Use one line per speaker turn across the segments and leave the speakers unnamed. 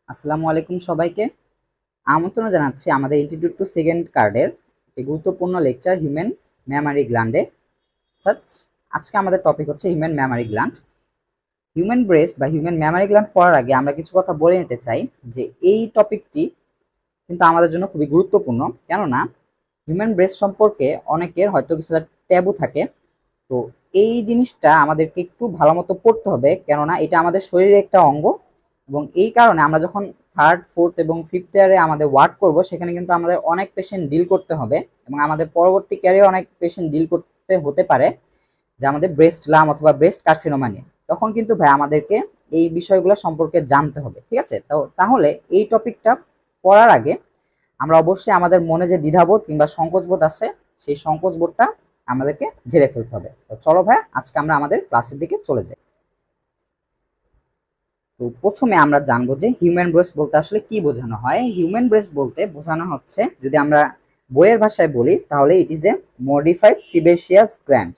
আসসালামু আলাইকুম সবাইকে। আমন্ত্রণ জানাচ্ছি আমাদের ইনস্টিটিউট টু সেকেন্ড কার্ডের একটি গুরুত্বপূর্ণ লেকচার হিউম্যান মেমারি গ্ল্যান্ডে। অর্থাৎ আজকে আমাদের টপিক হচ্ছে human Memari gland. Human breast বা হিউম্যান মেমারি গ্ল্যান্ড পড়ার আগে আমরা কিছু কথা বলে নিতে চাই যে এই টপিকটি কিন্তু আমাদের জন্য খুবই গুরুত্বপূর্ণ। কেননা হিউম্যান ব্রেস্ট সম্পর্কে অনেকের হয়তো কিছুটা ট্যাবু থাকে। তো এই জিনিসটা আমাদেরকে একটু ভালো মতো পড়তে হবে, কেননা এটা আমাদের শরীরের একটা অঙ্গ। এবং এই কারণে আমরা যখন থার্ড ফোর্থ এবং ফিফথ ইয়ারে আমাদের ওয়ার্ক করব, সেখানে কিন্তু আমাদের অনেক পেশেন্ট ডিল করতে হবে এবং আমাদের পরবর্তী ক্যারিয়ারে অনেক পেশেন্ট ডিল করতে হতে পারে যে আমাদের ব্রেস্ট লাম অথবা ব্রেস্ট কার্সিনোমা নিয়ে। তখন কিন্তু ভাই আমাদেরকে এই বিষয়গুলো সম্পর্কে জানতে হবে, ঠিক আছে? তো তাহলে এই টপিকটা পড়ার আগে আমরা অবশ্যই আমাদের মনে যে দ্বিধাবোধ কিংবা সংকোচবোধ আছে, সেই সংকোচবোধটা আমাদেরকে ঝেড়ে ফেলতে হবে। তো চলো ভাই, আজকে আমরা আমাদের ক্লাসের দিকে চলে যাই। তো প্রথমে আমরা জানবো যে হিউম্যান ব্রেস্ট বলতে আসলে কি বোঝানো হয়। হিউম্যান ব্রেস্ট বলতে বোঝানো হচ্ছে, যদি আমরা বইয়ের ভাষায় বলি তাহলে it is a modified sebaceous gland.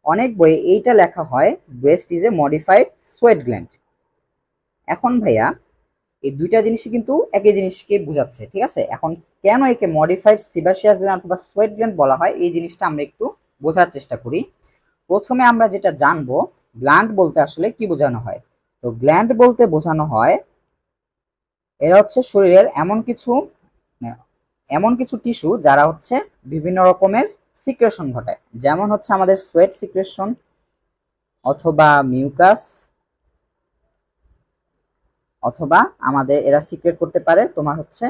অনেক বইয়ে এইটা লেখা হয় breast is a modified sweat gland. এখন ভাইয়া এই দুইটা জিনিসই কিন্তু একই জিনিসকে বোঝাচ্ছে, ঠিক আছে? এখন কেন একে মডিফাইড সিবাসিয়াস গ্ল্যান্ড অথবা সোয়েট গ্ল্যান্ড বলা হয়, এই জিনিসটা আমরা একটু বোঝার চেষ্টা করি। প্রথমে আমরা যেটা জানবো, গ্ল্যান্ড বলতে আসলে কি বোঝানো হয়। তো গ্ল্যান্ড বলতে বোঝানো হয় এরা হচ্ছে শরীরের মানে এমন কিছু টিস্যু যারা হচ্ছে বিভিন্ন রকমের সিক্রেশন ঘটায়। যেমন হচ্ছে আমাদের সোয়েট সিক্রেশন, অথবা মিউকাস, অথবা আমাদের এরা সিক্রেট করতে পারে তোমার হচ্ছে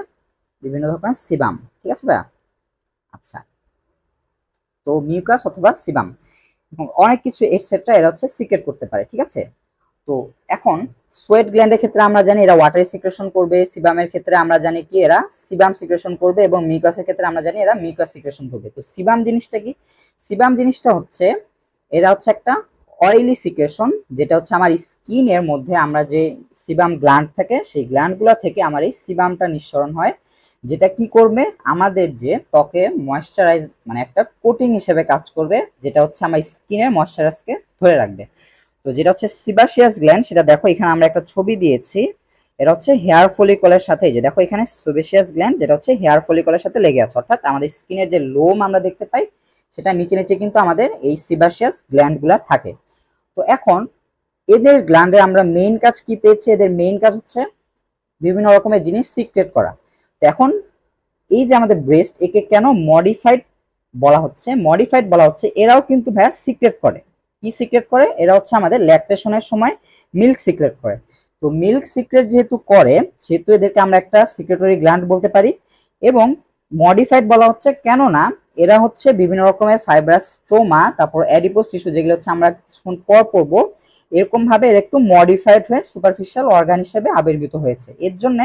বিভিন্ন ধরনের সিবাম, ঠিক আছে ভাইয়া? আচ্ছা, তো মিউকাস অথবা সিবাম এবং অনেক কিছু এটসেট্রা এরা হচ্ছে সিক্রেট করতে পারে, ঠিক আছে? তো এখন সোয়েট গ্ল্যান্ডের ক্ষেত্রে আমরা জানি এরা ওয়াটার সিক্রেশন করবে, সিবামের ক্ষেত্রে আমরা জানি কি এরা সিবাম সিক্রেশন করবে, এবং মিউকাসের ক্ষেত্রে আমরা জানি এরা মিউকাস সিক্রেশন করবে। তো সিবাম জিনিসটা কি? সিবাম জিনিসটা হচ্ছে এরা হচ্ছে একটা অয়েলি সিক্রেশন, যেটা হচ্ছে আমার স্কিনের মধ্যে আমরা যে সিবাম গ্ল্যান্ড থাকে সেই গ্ল্যান্ডগুলো থেকে আমার এই সিবামটা নিঃসরণ হয়, যেটা কি করবে আমাদের যে ত্বকে ময়েশ্চারাইজ মানে একটা কোটিং হিসেবে কাজ করবে, যেটা হচ্ছে আমার স্কিনের ময়েশ্চারাইজকে ধরে রাখবে। তো যেটা হচ্ছে সিবাসিয়াস গ্ল্যান্ড, সেটা দেখো এখানে আমরা একটা ছবি দিয়েছি। এটা হচ্ছে হেয়ার ফলিকলের সাথে, যে দেখো এখানে সিবাসিয়াস গ্ল্যান্ড যেটা হচ্ছে হেয়ার ফলিকলের সাথে লেগে আছে, অর্থাৎ আমাদের স্কিনের যে লোম আমরা দেখতে পাই সেটা নিচে নিচে কিন্তু আমাদের এই সিবাসিয়াস গ্ল্যান্ডগুলা থাকে। তো এখন এদের গ্ল্যান্ডের আমরা মেইন কাজ কি পেয়েছি, এদের মেইন কাজ হচ্ছে বিভিন্ন রকমের জিনিস সিক্রেট করা। তো এখন এই যে আমাদের ব্রেস্ট, একে কেন মডিফাইড বলা হচ্ছে? মডিফাইড বলা হচ্ছে এরাও কিন্তু ভাইয়া সিক্রেট করে। কি সিক্রেট করে? এরা হচ্ছে আমাদের ল্যাকটেশনের সময় মিল্ক সিক্রেট করে। তো মিল্ক সিক্রেট যেহেতু করে, সেহেতু এদেরকে আমরা একটা সিক্রেটরি গ্ল্যান্ড বলতে পারি। এবং মডিফাইড বলা হচ্ছে কেননা এরা হচ্ছে বিভিন্ন রকমের ফাইব্রাস স্ট্রোমা, তারপর অ্যাডিপোস টিস্যু, যেগুলো হচ্ছে আমরা কিছুক্ষণ পর পড়বো, এরকম ভাবে এর একটু মডিফাইড হয়ে সুপারফিশিয়াল অর্গান হিসেবে আবির্ভূত হয়েছে। এর জন্য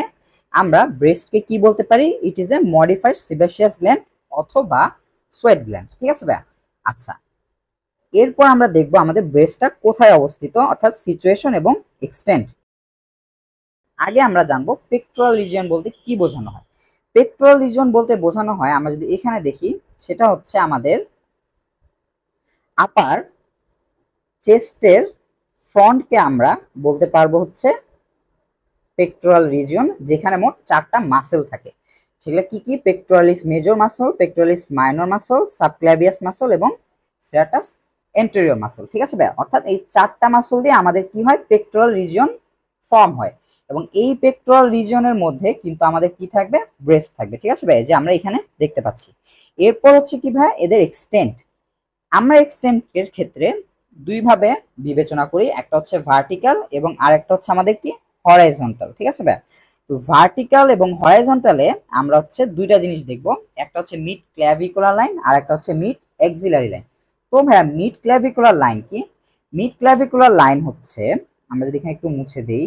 আমরা ব্রেস্টকে কি বলতে পারি? It is a modified sebaceous gland অথবা সোয়েট গ্ল্যান্ড, ঠিক আছে ভাইয়া? আচ্ছা, এরপর আমরা দেখবো আমাদের ব্রেস্টটা কোথায় অবস্থিত, অর্থাৎ সিচুয়েশন এবং এক্সটেন্ট। আগে আমরা জানবো পেক্টোরাল রিজিয়ন বলতে কি বোঝানো হয়। পেক্টোরাল রিজিয়ন বলতে বোঝানো হয়, আমরা যদি এখানে দেখি, সেটা হচ্ছে আমাদের আপার চেস্টের ফ্রন্টকে আমরা বলতে পারবো হচ্ছে পেক্টোরাল রিজিয়ন, যেখানে মোট 4টা মাসেল থাকে। সেগুলো কি কি? Pectoralis major muscle, pectoralis minor muscle, subclavius muscle এবং সেরাটাস এন্টেরিয়র মাসল, ঠিক আছে ভাই? অর্থাৎ এই 4টা মাসল দিয়ে আমাদের কি হয়? পেক্টোরাল রিজিয়ন ফর্ম হয়। এবং এই পেক্টোরাল রিজিয়নের মধ্যে কিন্তু আমাদের কি থাকবে? ব্রেস্ট থাকবে, ঠিক আছে ভাই? যে আমরা এখানে দেখতে পাচ্ছি। এরপর হচ্ছে কি ভাই? এদের এক্সটেন্ট। আমরা এক্সটেন্টের ক্ষেত্রে দুই ভাবে বিবেচনা করি, একটা হচ্ছে ভার্টিক্যাল এবং আরেকটা হচ্ছে আমাদের কি? হরাইজন্টাল, ঠিক আছে ভাই? তো ভার্টিক্যাল এবং হরাইজন্টালে আমরা হচ্ছে দুইটা জিনিস দেখব, একটা হচ্ছে মিড ক্ল্যাভিকুলার লাইন আর একটা হচ্ছে মিড এক্সিলারি লাইন। তো ভাইয়া মিড ক্ল্যাভিকুলার লাইন কি? মিড ক্ল্যাভিকুলার লাইন হচ্ছে, আমরা যদি এখানে একটু মুছে দিই,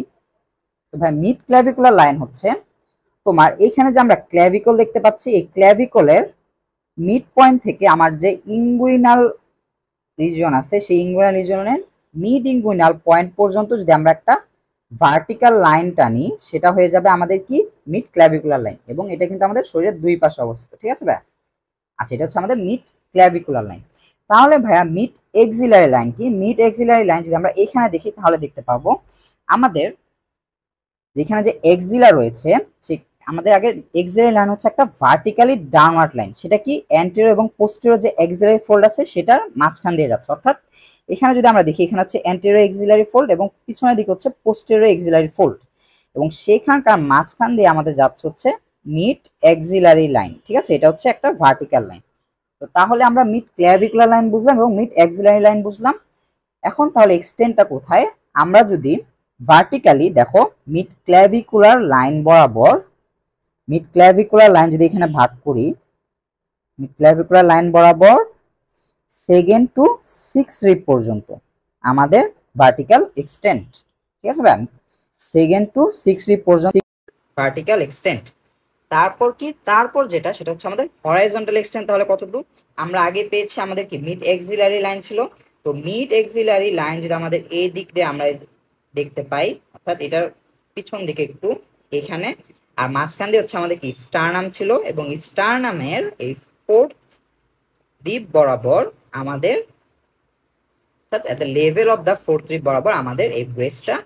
তো ভাই মিড ক্ল্যাভিকুলার লাইন হচ্ছে তোমার এখানে যে আমরা ক্ল্যাভিকল দেখতে পাচ্ছি, এই ক্ল্যাভিকলের মিড পয়েন্ট থেকে আমার যে ইঙ্গুইনাল রিজিয়ন আছে, সেই ইঙ্গুইনাল রিজিয়নের মিড ইঙ্গুইনাল পয়েন্ট পর্যন্ত যদি আমরা একটা ভার্টিক্যাল লাইন টানি, সেটা হয়ে যাবে আমাদের কি? Mid clavicular line. এবং এটা কিন্তু আমাদের শরীরের দুই পাশে অবস্থিত, ঠিক আছে ভাই? আচ্ছা, এটা হচ্ছে আমাদের মিড ক্ল্যাভিকুলার লাইন। তাহলে ভাইয়া মিড এক্সিলারি লাইন কি? মিড এক্সিলারি লাইন যদি আমরা এখানে দেখি তাহলে দেখতে পাবো আমাদের যেখানে যে এক্সিলা রয়েছে সেই আমাদের আগে এক্সিলারি লাইন হচ্ছে একটা ভার্টিক্যালি ডাউনওয়ার্ড লাইন, সেটা কি অ্যান্টেরিয়র এবং পোস্টেরিয়র যে এক্সিলারি ফোল্ড আছে সেটার মাঝখান দিয়ে যাচ্ছে। অর্থাৎ এখানে যদি আমরা দেখি এখানে হচ্ছে অ্যান্টেরিয়র এক্সিলারি ফোল্ড এবং পিছনের দিকে হচ্ছে পোস্টেরিয়র এক্সিলারি ফোল্ড, এবং সেখানকার মাঝখান দিয়ে আমাদের যাচ্ছে হচ্ছে মিড এক্সিলারি লাইন। ঠিক আছে, এটা হচ্ছে একটা ভার্টিক্যাল লাইন। তো তাহলে আমরা মিড ক্ল্যাভিকুলার লাইন বুঝলাম এবং মিড এক্সিলারি লাইন বুঝলাম। এখন তাহলে এক্সটেন্টটা কোথায়? আমরা যদি ভার্টিক্যালি দেখো মিড ক্ল্যাভিকুলার লাইন বরাবর, মিড ক্ল্যাভিকুলার লাইন যদি এখানে ভাগ করি, মিড ক্ল্যাভিকুলার লাইন বরাবর 2nd to 6th রিব পর্যন্ত আমাদের ভার্টিক্যাল এক্সটেন্ট। ঠিক আছে ভাই, 2nd to 6th রিব পর্যন্ত ভার্টিক্যাল এক্সটেন্ট। তারপর কি, তারপর যেটা সেটা হচ্ছে আমাদের হরাইজন্টাল এক্সটেন্ট। তাহলে কতটুকু আমরা আগে পেয়েছি, আমাদের কি মিড এক্সিলারি লাইন ছিল। তো মিড এক্সিলারি লাইন যদি আমাদের এই দিক দিয়ে আমরা দেখতে পাই, অর্থাৎ এটার পিছন দিকে একটু এখানে, আর মাঝখান দিয়ে হচ্ছে আমাদের কি স্টারনাম ছিল, এবং স্টারনামের এই 4th রিব বরাবর আমাদের, অর্থাৎ at the level of the 4th rib বরাবর আমাদের এই ব্রেস্টটা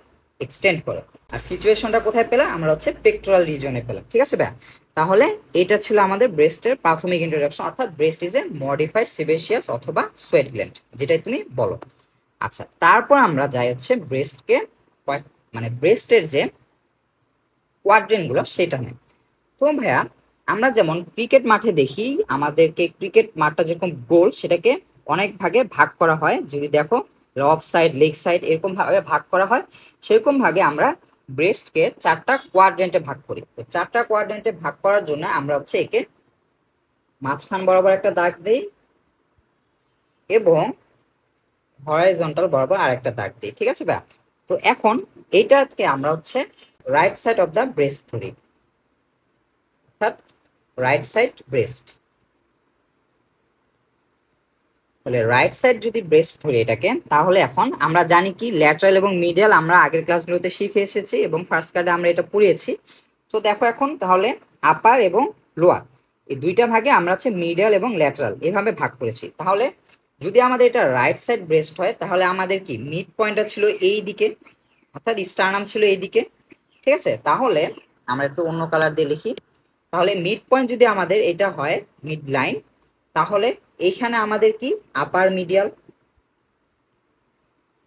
এক্সটেন্ড করে। আর সিচুয়েশনটা কোথায় পেলাম? আমরা হচ্ছে পেক্টোরাল রিজনে পেলাম। ঠিক আছে ভাই, তাহলে এটা ছিল আমাদের ব্রেস্টের প্রাথমিক ইন্ট্রোডাকশন, অর্থাৎ breast is a modified sebaceous অথবা সোয়েট গ্ল্যান্ড, যেটাই তুমি বলো। আচ্ছা, তারপর আমরা যাই হচ্ছে ব্রেস্টকে, মানে ব্রেস্টের যে কোয়াড্রেন্ট গুলো সেটা নেই। তো ভাইয়া আমরা যেমন ক্রিকেট মাঠে দেখি, আমাদেরকে ক্রিকেট মাঠটা যেরকম গোল সেটাকে অনেক ভাগে ভাগ করা হয়, যদি দেখো অফ সাইড, লেগ সাইড এরকম ভাবে ভাগ করা হয়, সেরকম ভাগে আমরা ব্রেস্টকে 4টা কোয়াড্রেন্টে ভাগ করি। তো 4টা কোয়াড্রেন্টে ভাগ করার জন্য আমরা হচ্ছে একে মাঝখান বরাবর একটা দাগ দিই এবং হরাইজন্টাল বরাবর আরেকটা দাগ দিই। ঠিক আছে ভাই, তো এখন এইটাকে আমরা হচ্ছে right side of the breast ধরি, অর্থাৎ রাইট সাইড ব্রেস্ট। তাহলে রাইট সাইড যদি ব্রেস্ট ধরি এটাকে, তাহলে এখন আমরা জানি কি ল্যাটারাল এবং মিডিয়াল আমরা আগের ক্লাসগুলোতে শিখে এসেছি এবং ফার্স্ট কার্ডে আমরা এটা পড়িয়েছি। তো দেখো এখন তাহলে আপার এবং লোয়ার এই দুইটা ভাগে আমরা হচ্ছে মিডিয়াল এবং ল্যাটারাল এভাবে ভাগ করেছি। তাহলে যদি আমাদের এটা রাইট সাইড ব্রেস্ট হয়, তাহলে আমাদের কি মিড পয়েন্টটা ছিল এই দিকে, অর্থাৎ স্টারনাম ছিল এই দিকে। ঠিক আছে, তাহলে আমরা একটু অন্য কালার দিয়ে লিখি। তাহলে মিড পয়েন্ট যদি আমাদের এটা হয় মিড লাইন, তাহলে এইখানে আমাদের কি আপার মিডিয়াল,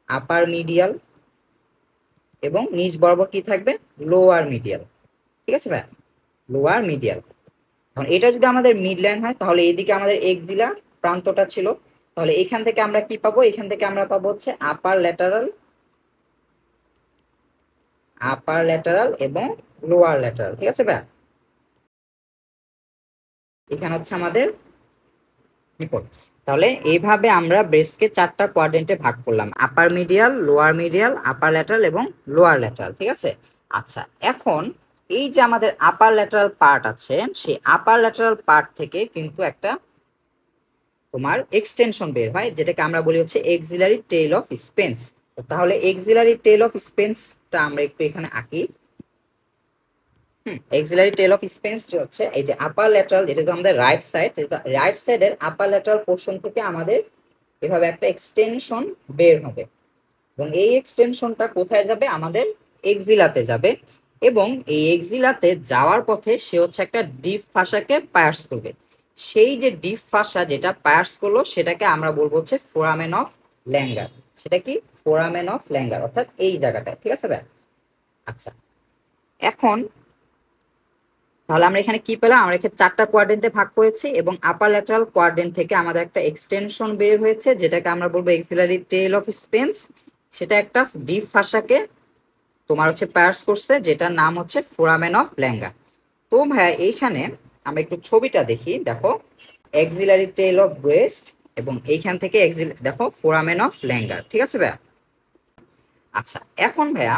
আপার মিডিয়াল এবং নিচ বরাবর কি থাকবে লোয়ার মিডিয়াল। ঠিক আছে ভাই, লোয়ার মিডিয়াল। এখন এটা যদি আমাদের মিড লাইন হয়, তাহলে এইদিকে আমাদের এক্সিলা প্রান্তটা ছিল, তাহলে এখান থেকে আমরা কি পাবো? এখান থেকে আমরা পাবো হচ্ছে আপার ল্যাটারাল, আপার ল্যাটারাল এবং লোয়ার ল্যাটারাল। ঠিক আছে ভাই, এখানে হচ্ছে আমাদের রিপোর্ট। তাহলে এইভাবে আমরা ব্রেস্টকে 4টা কোয়াড্রেন্টে ভাগ করলাম, আপার মিডিয়াল, লোয়ার মিডিয়াল, আপার ল্যাটারাল এবং লোয়ার ল্যাটারাল। ঠিক আছে, আচ্ছা এখন এই যে আমাদের আপার ল্যাটারাল পার্ট আছে, সেই আপার ল্যাটারাল পার্ট থেকে কিন্তু একটা তোমার এক্সটেনশন বের হয়, যেটাকে আমরা বলি হচ্ছে এক্সিলারি টেইল অফ স্পেন্স। তাহলে এক্সিলারি টেইল অফ স্পেন্সটা আমরা একটু এখানে আঁকি। এক্সিলারি টেল অফ স্পেন্স হচ্ছে এই যে আপার ল্যাটারাল, যেটা তো আমাদের রাইট সাইড, রাইট সাইডের আপার ল্যাটারাল পোর্শন থেকে আমাদের এভাবে একটা এক্সটেনশন বের হবে, এবং এই এক্সটেনশনটা কোথায় যাবে? আমাদের এক্সিলাতে যাবে, এবং এই এক্সিলাতে যাওয়ার পথে সে হচ্ছে একটা ডিপ ফাসাকে পায়ার্স করবে। সেই যে ডিপ ফাসা যেটা পায়ার্স করলো সেটাকে আমরা বলবো হচ্ছে ফোরামেন অফ ল্যাঙ্গার। সেটা কি? ফোরামেন অফ ল্যাঙ্গার, অর্থাৎ এই জায়গাটায়। ঠিক আছে ভাই, আচ্ছা এখন তাহলে আমরা এখানে কি পেলাম? আমরা এখানে 4টা কোয়াড্রেন্টে ভাগ করেছি এবং আপার ল্যাটারাল কোয়াড্রেন্ট থেকে আমাদের একটা এক্সটেনশন বের হয়েছে, যেটাকে আমরা বলবো এক্সিলারি টেইল অফ স্পেন্স। সেটা একটা ডিপ ফাসাকে তোমার হচ্ছে পায়ার্স করছে, যেটার নাম হচ্ছে ফোরামেন অফ ল্যাঙ্গার। তো ভাইয়া এইখানে আমরা একটু ছবিটা দেখি, দেখো এক্সিলারি টেইল অফ ব্রেস্ট এবং এইখান থেকে দেখো ফোরামেন অফ ল্যাঙ্গার। ঠিক আছে ভাইয়া, আচ্ছা এখন ভাইয়া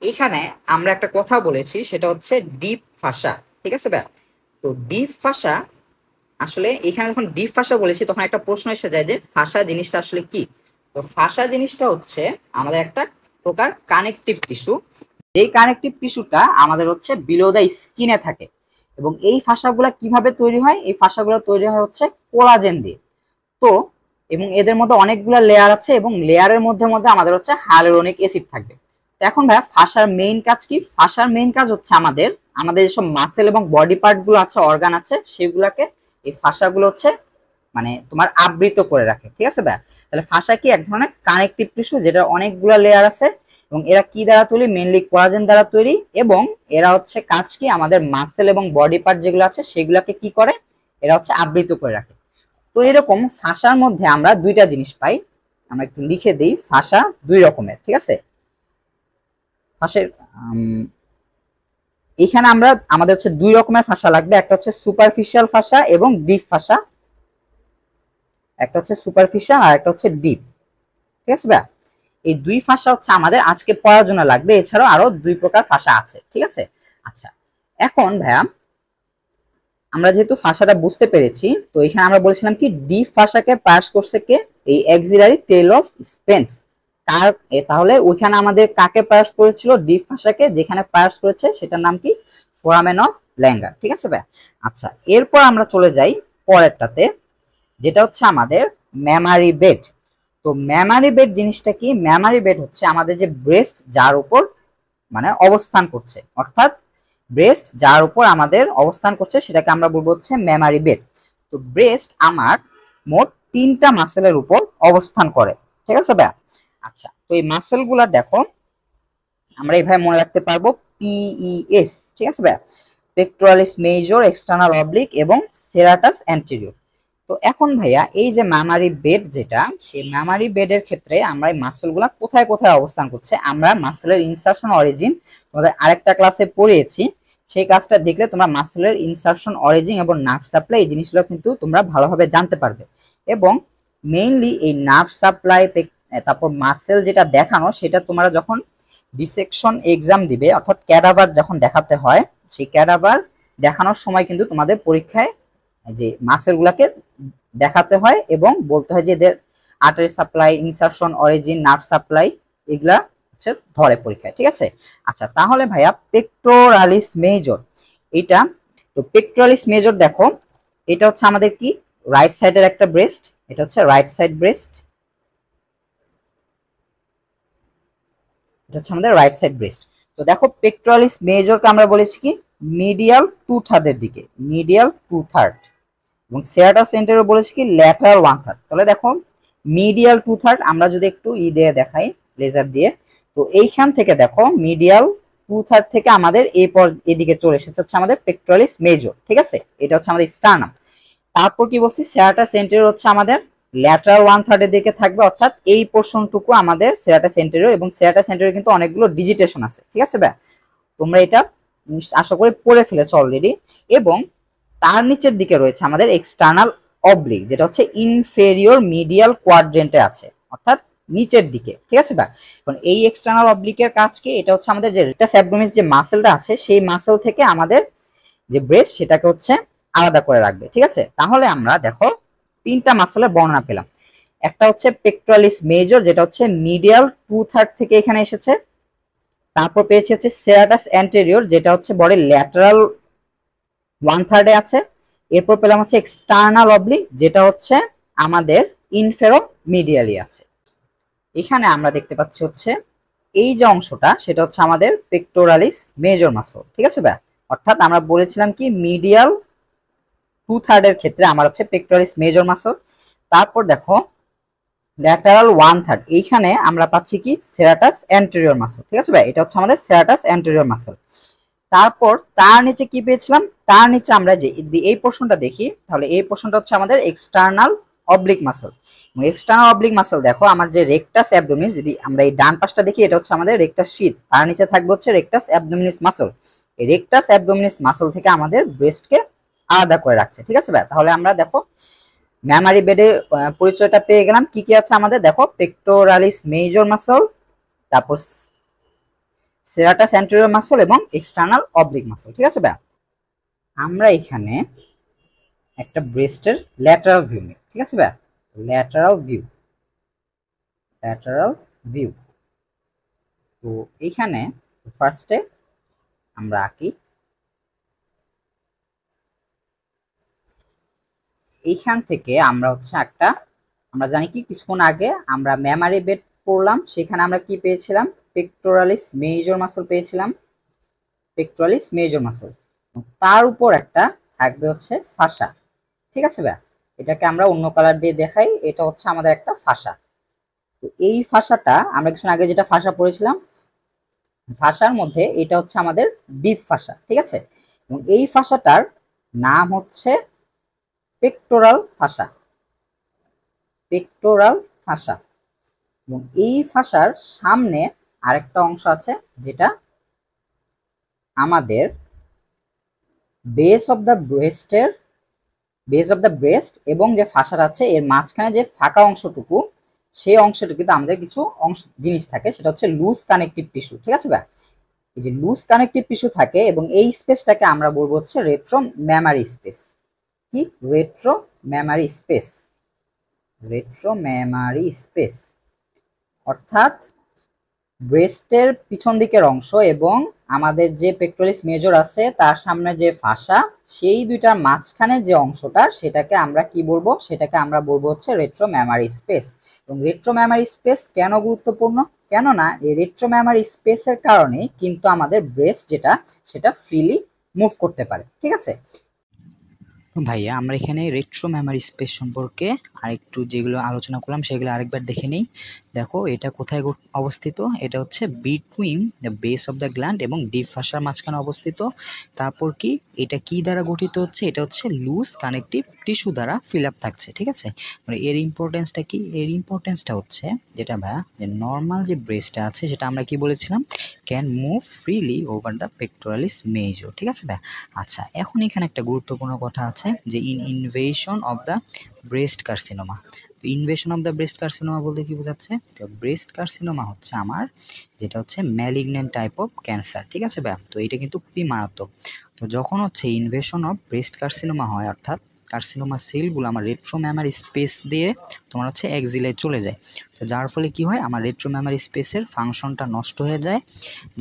এখানে আমরা একটা কথা বলেছি, সেটা হচ্ছে ডিপ ফাসা। ঠিক আছে ভাইয়া, তো ডিপ ফাসা আসলে এখানে যখন ডিপ ফাসা বলেছি তখন একটা প্রশ্ন এসে যায় যে ফাসা জিনিসটা আসলে কি। তো ফাসা জিনিসটা হচ্ছে আমাদের একটা প্রকার কানেকটিভ টিস্যু, এই কানেকটিভ টিস্যুটা আমাদের হচ্ছে বিলো দ্য স্কিনে থাকে। এবং এই ফাসাগুলা কিভাবে তৈরি হয়? এই ফাসাগুলো তৈরি হয় হচ্ছে কোলাজেন দিয়ে। তো এবং এদের মধ্যে অনেকগুলো লেয়ার আছে এবং লেয়ারের মধ্যে মধ্যে আমাদের হচ্ছে হাইয়ালুরোনিক অ্যাসিড থাকবে। এখন ভাইয়া ফাসার মেইন কাজ কি? ফাসার মেইন কাজ হচ্ছে আমাদের আমাদের যেসব মাসেল এবং বডি পার্ট গুলো আছে, অর্গান আছে, সেগুলাকে এই ফাসাগুলো হচ্ছে মানে তোমার আবৃত করে রাখে, ঠিক আছে ভাইয়া? তাহলে ফাসা কি? এক ধরনের কানেকটিভ টিস্যু যেটা অনেকগুলো লেয়ার আছে, এবং এরা কি দ্বারা তৈরি? মেইনলি কোলাজেন দ্বারা তৈরি, এবং এরা হচ্ছে কাজ কি? আমাদের মাসেল এবং বডি পার্ট যেগুলো আছে সেগুলাকে কি করে? এরা হচ্ছে আবৃত করে রাখে। তো এরকম ফাসার মধ্যে আমরা দুইটা জিনিস পাই, আমরা একটু লিখে দিই। ফাসা দুই রকমের, ঠিক আছে? ফাঁসের এখানে আমরা আমাদের হচ্ছে দুই রকমের ফাসা লাগবে, একটা হচ্ছে সুপারফিশিয়াল ফাসা এবং ডিপ ফাসা। একটা হচ্ছে সুপারফিশিয়াল আর একটা হচ্ছে ডিপ, ঠিক আছে ভাই? এই দুই ফাসা হচ্ছে আমাদের আজকে পড়ার জন্য লাগবে, এছাড়াও আরো দুই প্রকার ফাসা আছে, ঠিক আছে? আচ্ছা, এখন ভাইয়া আমরা যেহেতু ফাসাটা বুঝতে পেরেছি, তো এখানে আমরা বলেছিলাম কি ডিপ ফাসাকে পাস করছে কে? এই অ্যাক্সিলারি টেল অফ স্পেন্স। কার তাহলে ওইখানে আমাদের কাকে পাস করেছিল? ডিপ ফাসাকে। যেখানে পাস করেছে সেটার নাম কি? ফোরামেন অফ ল্যাঙ্গার, ঠিক আছে ভাই? আচ্ছা, এরপর আমরা চলে যাই পরেরটাতে, যেটা হচ্ছে আমাদের মেমারি বেড। তো মেমারি বেড জিনিসটা কি? মেমারি বেড হচ্ছে আমাদের যে ব্রেস্ট যার উপর মানে অবস্থান করছে, অর্থাৎ ব্রেস্ট যার উপর আমাদের অবস্থান করছে সেটাকে আমরা বলবো হচ্ছে মেমারি বেড। তো ব্রেস্ট আমার মোট 3টা মাসেলের উপর অবস্থান করে, ঠিক আছে ভাই? আচ্ছা, তো এই মাসেল গুলা দেখো আমরা এইভাবে মনে রাখতে পারবো, PES, ঠিক আছে ভাই? পেক্টোরালিস মেজর, এক্সটার্নাল অবলিক এবং সেরাটাস অ্যান্টেরিয়র। তো এখন ভাইয়া এই যে মামারি বেড, যেটা সেই মামারি বেডের ক্ষেত্রে আমরা এই মাসেলগুলা কোথায় কোথায় অবস্থান করছে, আমরা মাসেলের ইনসারশন অরিজিন তোমাদের আরেকটা ক্লাসে পড়িয়েছি, সেই কাজটা দেখলে তোমরা মাসেলের ইনসারশন অরিজিন এবং নার্ভ সাপ্লাই এই জিনিসগুলো কিন্তু তোমরা ভালোভাবে জানতে পারবে। এবং মেইনলি এই নার্ভ সাপ্লাই, তারপর মাসেল যেটা দেখানো, সেটা তোমরা যখন ডিসেকশন এক্সাম দিবে, অর্থাৎ ক্যাডাভার যখন দেখাতে হয়, সেই ক্যাডাভার দেখানোর সময় কিন্তু তোমাদের পরীক্ষায় যে মাসেল গুলাকে দেখাতে হয় এবং বলতে হয় যে এদের artery supply, insertion origin, nerve supply এগুলা হচ্ছে ধরে পরীক্ষায়, ঠিক আছে? আচ্ছা, তাহলে ভাইয়া পেক্টোরালিস মেজর এটা, তো পেক্টোরালিস মেজর দেখো, এটা হচ্ছে আমাদের কি? রাইট সাইডের একটা ব্রেস্ট, এটা হচ্ছে রাইট সাইড ব্রেস্ট, এটা হচ্ছে আমাদের রাইট সাইড ব্রেস্ট। তো দেখো পেক্টোরালিস মেজরকে আমরা বলেছি কি মিডিয়াল 2/3 দিকে, মিডিয়াল 2/3, এবং সেরাটাস সেন্টারও বলেছি কি ল্যাটারাল 1/3। তাহলে দেখো মিডিয়াল 2/3 আমরা যদি একটু দিয়ে দেখাই লেজার দিয়ে, তো এইখান থেকে দেখো মিডিয়াল 2/3 থেকে আমাদের এদিকে চলে এসেছে হচ্ছে আমাদের পেক্টোরালিস মেজর, ঠিক আছে? এটা হচ্ছে আমাদের স্টার্নাম। তারপর কি বলছি? সেরাটাস সেন্টার হচ্ছে আমাদের ল্যাটারাল 1/3 এর দিকে থাকবে, অর্থাৎ এই পোর্শনটুকু আমাদের সেরাটাস সেন্টারিও, এবং সেরাটাস সেন্টারিও কিন্তু অনেকগুলো ডিজিটেশন আছে, ঠিক আছে ভাই? তোমরা এটা আশা করি পড়ে ফেলেছো অলরেডি। এবং তার নিচের দিকে রয়েছে আমাদের এক্সটার্নাল অবলিক, যেটা হচ্ছে ইনফেরিয়র মিডিয়াল কোয়াড্রেন্টে আছে, অর্থাৎ নিচের দিকে, ঠিক আছে ভাই? এখন এই এক্সটার্নাল অবলিকের কাজ কি? এটা হচ্ছে আমাদের যে রেকটাস অ্যাবডোমিনাস যে মাসেলটা আছে, সেই মাসেল থেকে আমাদের যে ব্রেস্ট সেটাকে হচ্ছে আলাদা করে রাখবে, ঠিক আছে? তাহলে আমরা দেখো 3টা মাসেলের বর্ণনা পেলাম। একটা হচ্ছে পেক্টোরালিস মেজর, যেটা হচ্ছে মিডিয়াল 2/3 থেকে এখানে এসেছে। তারপর পেয়েছি হচ্ছে সেরাটাস অ্যান্টেরিয়র, যেটা হচ্ছে বডির ল্যাটারাল 1/3 এ আছে। এরপর পেলাম হচ্ছে এক্সটার্নাল অবলিক, যেটা হচ্ছে আমাদের ইনফেরো মিডিয়ালি আছে। এখানে আমরা দেখতে পাচ্ছি হচ্ছে এই যে অংশটা, সেটা হচ্ছে আমাদের পেক্টোরালিস মেজর মাসল, ঠিক আছে ভাই? অর্থাৎ আমরা বলেছিলাম কি মিডিয়াল 2/3 এর ক্ষেত্রে আমার হচ্ছে পেক্টোরালিস মেজর মাসল। তারপর দেখো ল্যাটারাল 1/3, এইখানে আমরা পাচ্ছি কি সেরাটাস অ্যান্টেরিয়র মাসল, ঠিক আছে ভাই? এটা হচ্ছে আমাদের সেরাটাস অ্যান্টেরিয়র মাসল। তারপর তার নিচে কি পেয়েছিলাম? তার নিচে আমরা যে এই পোর্শনটা দেখি, তাহলে এই পোর্শনটা হচ্ছে আমাদের external oblique muscle. External oblique muscle দেখো আমার যে রেকটাস অ্যাবডোমিনিস, যদি আমরা এই ডান পাশটা দেখি, এটা হচ্ছে আমাদের রেকটাস শীথ, তার নিচে থাকবে হচ্ছে রেকটাস অ্যাবডোমিনিস মাসল। এই রেকটাস অ্যাবডোমিনিস মাসল থেকে আমাদের ব্রেস্টকে আলাদা করে রাখছে, ঠিক আছে ভাই? তাহলে আমরা দেখো মেমারি বেডে পরিচয়টা পেয়ে গেলাম। কি কি আছে আমাদের দেখো, পেক্টোরালিস মেজর মাসল, তারপর সেরাটাস অ্যান্টেরিয়র মাসল এবং এক্সটার্নাল অবলিক মাসল, ঠিক আছে ভাই? আমরা এখানে একটা ব্রেস্টের ল্যাটারাল ভিউ নিই, ঠিক আছে ভাই? Lateral view, lateral view. তো এইখানে ফার্স্টে আমরা আঁকি, এইখান থেকে আমরা হচ্ছে একটা, আমরা জানি কি কিছুক্ষণ আগে আমরা মেমারি বেড পড়লাম, সেখানে আমরা কি পেয়েছিলাম? পেক্টোরালিস মেজর মাসল পেয়েছিলাম, পেক্টোরালিস মেজর মাসল, তার উপর একটা থাকবে হচ্ছে ফাসা। ঠিক আছে ভাইয়া, এটাকে আমরা অন্য কালার দিয়ে দেখাই, এটা হচ্ছে আমাদের একটা ফাসা। তো এই ফাসাটা আমরা কিছু আগে যেটা ফাসা পড়েছিলাম, ফাসার মধ্যে এটা হচ্ছে আমাদের ডিপ ফাসা। ঠিক আছে, এবং এই ফাসাটার নাম হচ্ছে পেক্টোরাল ফাসা, পেক্টোরাল ফাসা। এবং এই ফাসার সামনে আরেকটা অংশ আছে যেটা আমাদের বেস অফ দ্য ব্রেস্টের, বেস অফ দ্য ব্রেস্ট এবং যে ফাসাটা আছে এর মাঝখানে যে ফাঁকা অংশটুকু, সেই অংশটুকুতে আমাদের কিছু অংশ জিনিস থাকে, সেটা হচ্ছে লুজ কানেকটিভ টিস্যু। ঠিক আছে ভাই, এই যে লুজ কানেকটিভ টিস্যু থাকে এবং এই স্পেসটাকে আমরা বলবো হচ্ছে রেট্রো মেমারি স্পেস। কি? Retro Memari space, retro Memari space. অর্থাৎ ব্রেস্টের পিছন দিকের অংশ এবং আমাদের যে পেক্টোরালিস মেজর আছে তার সামনে যে ফাসা, সেই দুইটার মাঝখানে যে অংশটা সেটাকে আমরা কি বলবো? সেটাকে আমরা বলবো হচ্ছে রেট্রো মেমারি স্পেস। এবং রেট্রো মেমারি স্পেস কেন গুরুত্বপূর্ণ? কেননা এই রেট্রো মেমারি স্পেসের কারণে কিন্তু আমাদের ব্রেস্ট যেটা সেটা ফ্রিলি মুভ করতে পারে। ঠিক আছে ভাইয়া, আমরা এখানে রেট্রো মেমারি স্পেস সম্পর্কে আরেকটু যেগুলো আলোচনা করলাম সেগুলো আরেকবার দেখে নিই। দেখো এটা কোথায় অবস্থিত, এটা হচ্ছে between the base of the gland এবং ডিপ ফাসার মাঝখানে অবস্থিত। তারপর কি এটা কি দ্বারা গঠিত হচ্ছে? এটা হচ্ছে লুজ কানেকটিভ টিস্যু দ্বারা ফিল আপ থাকছে। ঠিক আছে, মানে এর ইম্পর্টেন্সটা কি? এর ইম্পর্টেন্সটা হচ্ছে যেটা ভাইয়া, যে নর্মাল যে ব্রেস্টটা আছে সেটা আমরা কি বলেছিলাম, can move freely over the pectoralis major. ঠিক আছে ভাইয়া, আচ্ছা এখন এখানে একটা গুরুত্বপূর্ণ কথা আছে যে invasion of the breast carcinoma. তো invasion of the breast carcinoma বলতে কি বোঝাচ্ছে? তো ব্রেস্ট কার্সিনোমা হচ্ছে আমার যেটা হচ্ছে ম্যালিগন্যান্ট টাইপ অফ ক্যান্সার। ঠিক আছে ভাইয়া, তো এটা কিন্তু খুবই মারাত্মক। তো যখন হচ্ছে ইনভেশন অফ ব্রেস্ট কার্সিনোমা হয়, অর্থাৎ কার্সিনোমা সেলগুলো আমার রেট্রো মেমারি স্পেস দিয়ে তোমার হচ্ছে এক্সিলায় চলে যায়। তো যার ফলে কি হয়, আমার রেট্রো মেমারি স্পেসের ফাংশনটা নষ্ট হয়ে যায়,